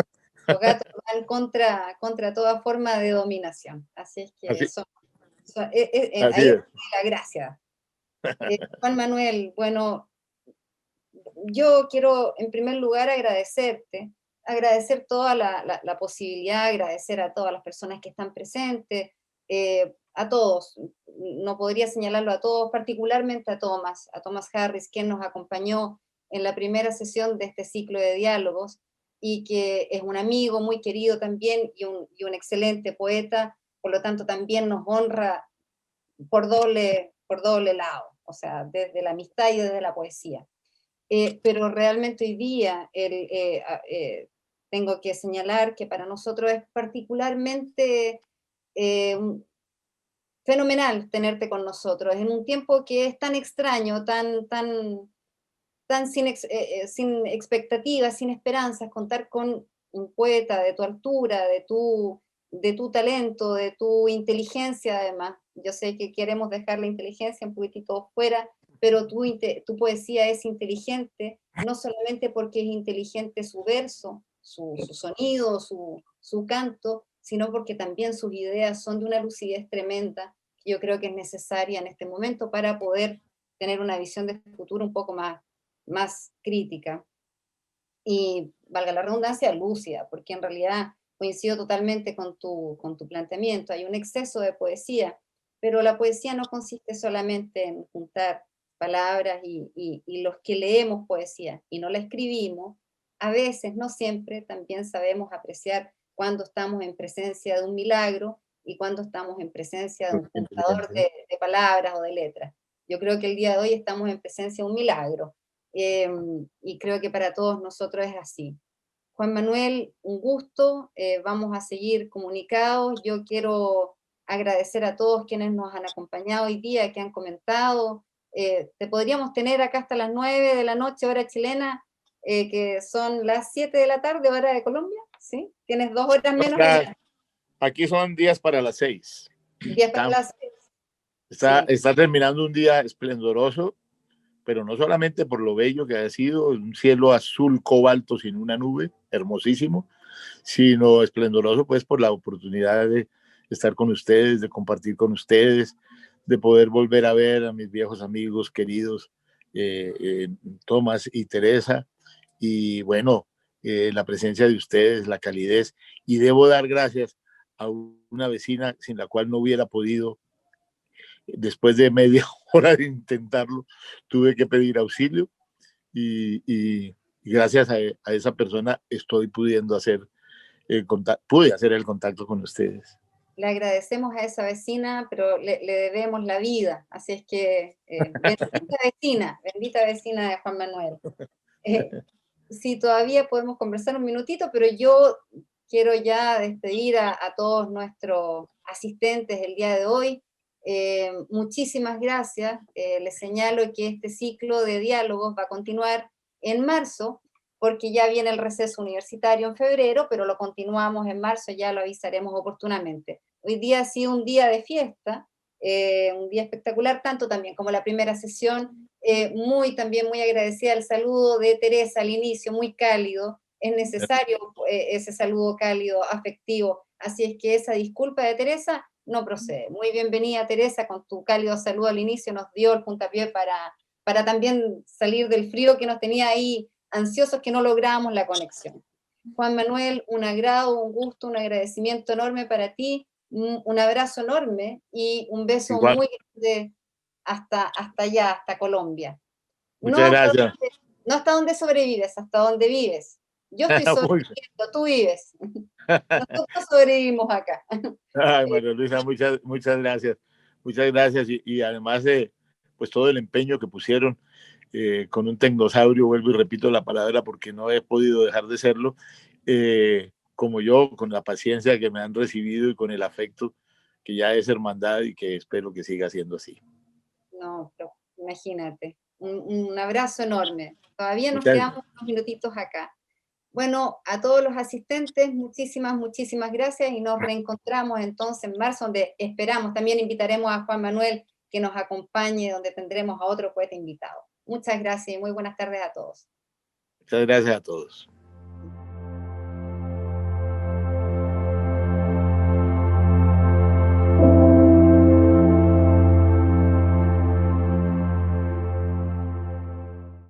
Los gatos van contra toda forma de dominación. Así es que Así ahí es la gracia. Juan Manuel, bueno, yo quiero en primer lugar agradecerte, agradecer toda la posibilidad, agradecer a todas las personas que están presentes, a todos, no podría señalarlo a todos, particularmente a Thomas Harris, quien nos acompañó en la primera sesión de este ciclo de diálogos y que es un amigo muy querido también y un excelente poeta, por lo tanto también nos honra por doble lado, o sea, desde la amistad y desde la poesía. Pero realmente hoy día tengo que señalar que para nosotros es particularmente eh, fenomenal tenerte con nosotros en un tiempo que es tan extraño, tan sin expectativas, sin esperanzas, contar con un poeta de tu altura, de tu talento, de tu inteligencia además. Yo sé que queremos dejar la inteligencia un poquitito fuera, pero tu poesía es inteligente, no solamente porque es inteligente su verso, su sonido, su canto, sino porque también sus ideas son de una lucidez tremenda, que yo creo que es necesaria en este momento para poder tener una visión de futuro un poco más crítica y, valga la redundancia, lúcida, porque en realidad coincido totalmente con tu planteamiento. Hay un exceso de poesía, pero la poesía no consiste solamente en juntar palabras y los que leemos poesía y no la escribimos, a veces, no siempre, también sabemos apreciar cuando estamos en presencia de un milagro y cuando estamos en presencia de un juntador de palabras o de letras. Yo creo que el día de hoy estamos en presencia de un milagro. Y creo que para todos nosotros es así. Juan Manuel, un gusto, vamos a seguir comunicados. Yo quiero agradecer a todos quienes nos han acompañado hoy día, que han comentado. Te podríamos tener acá hasta las 9 de la noche, hora chilena, que son las 7 de la tarde, hora de Colombia, ¿sí? Tienes 2 horas menos allá. Aquí son días para las 6. 10 para las 6. Está terminando un día esplendoroso, pero no solamente por lo bello que ha sido, un cielo azul cobalto sin una nube, hermosísimo, sino esplendoroso pues por la oportunidad de estar con ustedes, de compartir con ustedes, de poder volver a ver a mis viejos amigos queridos, Tomás y Teresa, y bueno, la presencia de ustedes, la calidez, y debo dar gracias a una vecina sin la cual no hubiera podido. Después de media hora de intentarlo, tuve que pedir auxilio y gracias a esa persona estoy pudiendo hacer pude hacer el contacto con ustedes. Le agradecemos a esa vecina, pero le debemos la vida. Así es que, bendita vecina de Juan Manuel. Sí, todavía podemos conversar un minutito, pero yo quiero ya despedir a todos nuestros asistentes el día de hoy. Muchísimas gracias. Les señalo que este ciclo de diálogos va a continuar en marzo, porque ya viene el receso universitario en febrero, pero lo continuamos en marzo, ya lo avisaremos oportunamente. Hoy día ha sido un día de fiesta, un día espectacular, tanto también como la primera sesión, también muy agradecida al saludo de Teresa al inicio, muy cálido, es necesario ese saludo cálido, afectivo, así es que esa disculpa de Teresa no procede. Muy bienvenida Teresa, con tu cálido saludo al inicio nos dio el puntapié para también salir del frío que nos tenía ahí ansiosos que no lográbamos la conexión. Juan Manuel, un agrado, un gusto, un agradecimiento enorme para ti, un abrazo enorme y un beso Igual. muy grande hasta allá, hasta Colombia. Muchas gracias. No hasta donde sobrevives, hasta donde vives. Yo estoy sobreviviendo, tú vives. Nosotros sobrevivimos acá. Ay, María Luisa, muchas gracias. Muchas gracias y además pues todo el empeño que pusieron con un tecnosaurio, vuelvo y repito la palabra porque no he podido dejar de serlo, como yo, con la paciencia que me han recibido y con el afecto que ya es hermandad y que espero que siga siendo así. No, pero imagínate, un abrazo enorme. Todavía nos quedamos unos minutitos acá. Bueno, a todos los asistentes, muchísimas gracias y nos reencontramos entonces en marzo, donde esperamos, también invitaremos a Juan Manuel que nos acompañe, donde tendremos a otro poeta invitado. Muchas gracias y muy buenas tardes a todos. Muchas gracias a todos.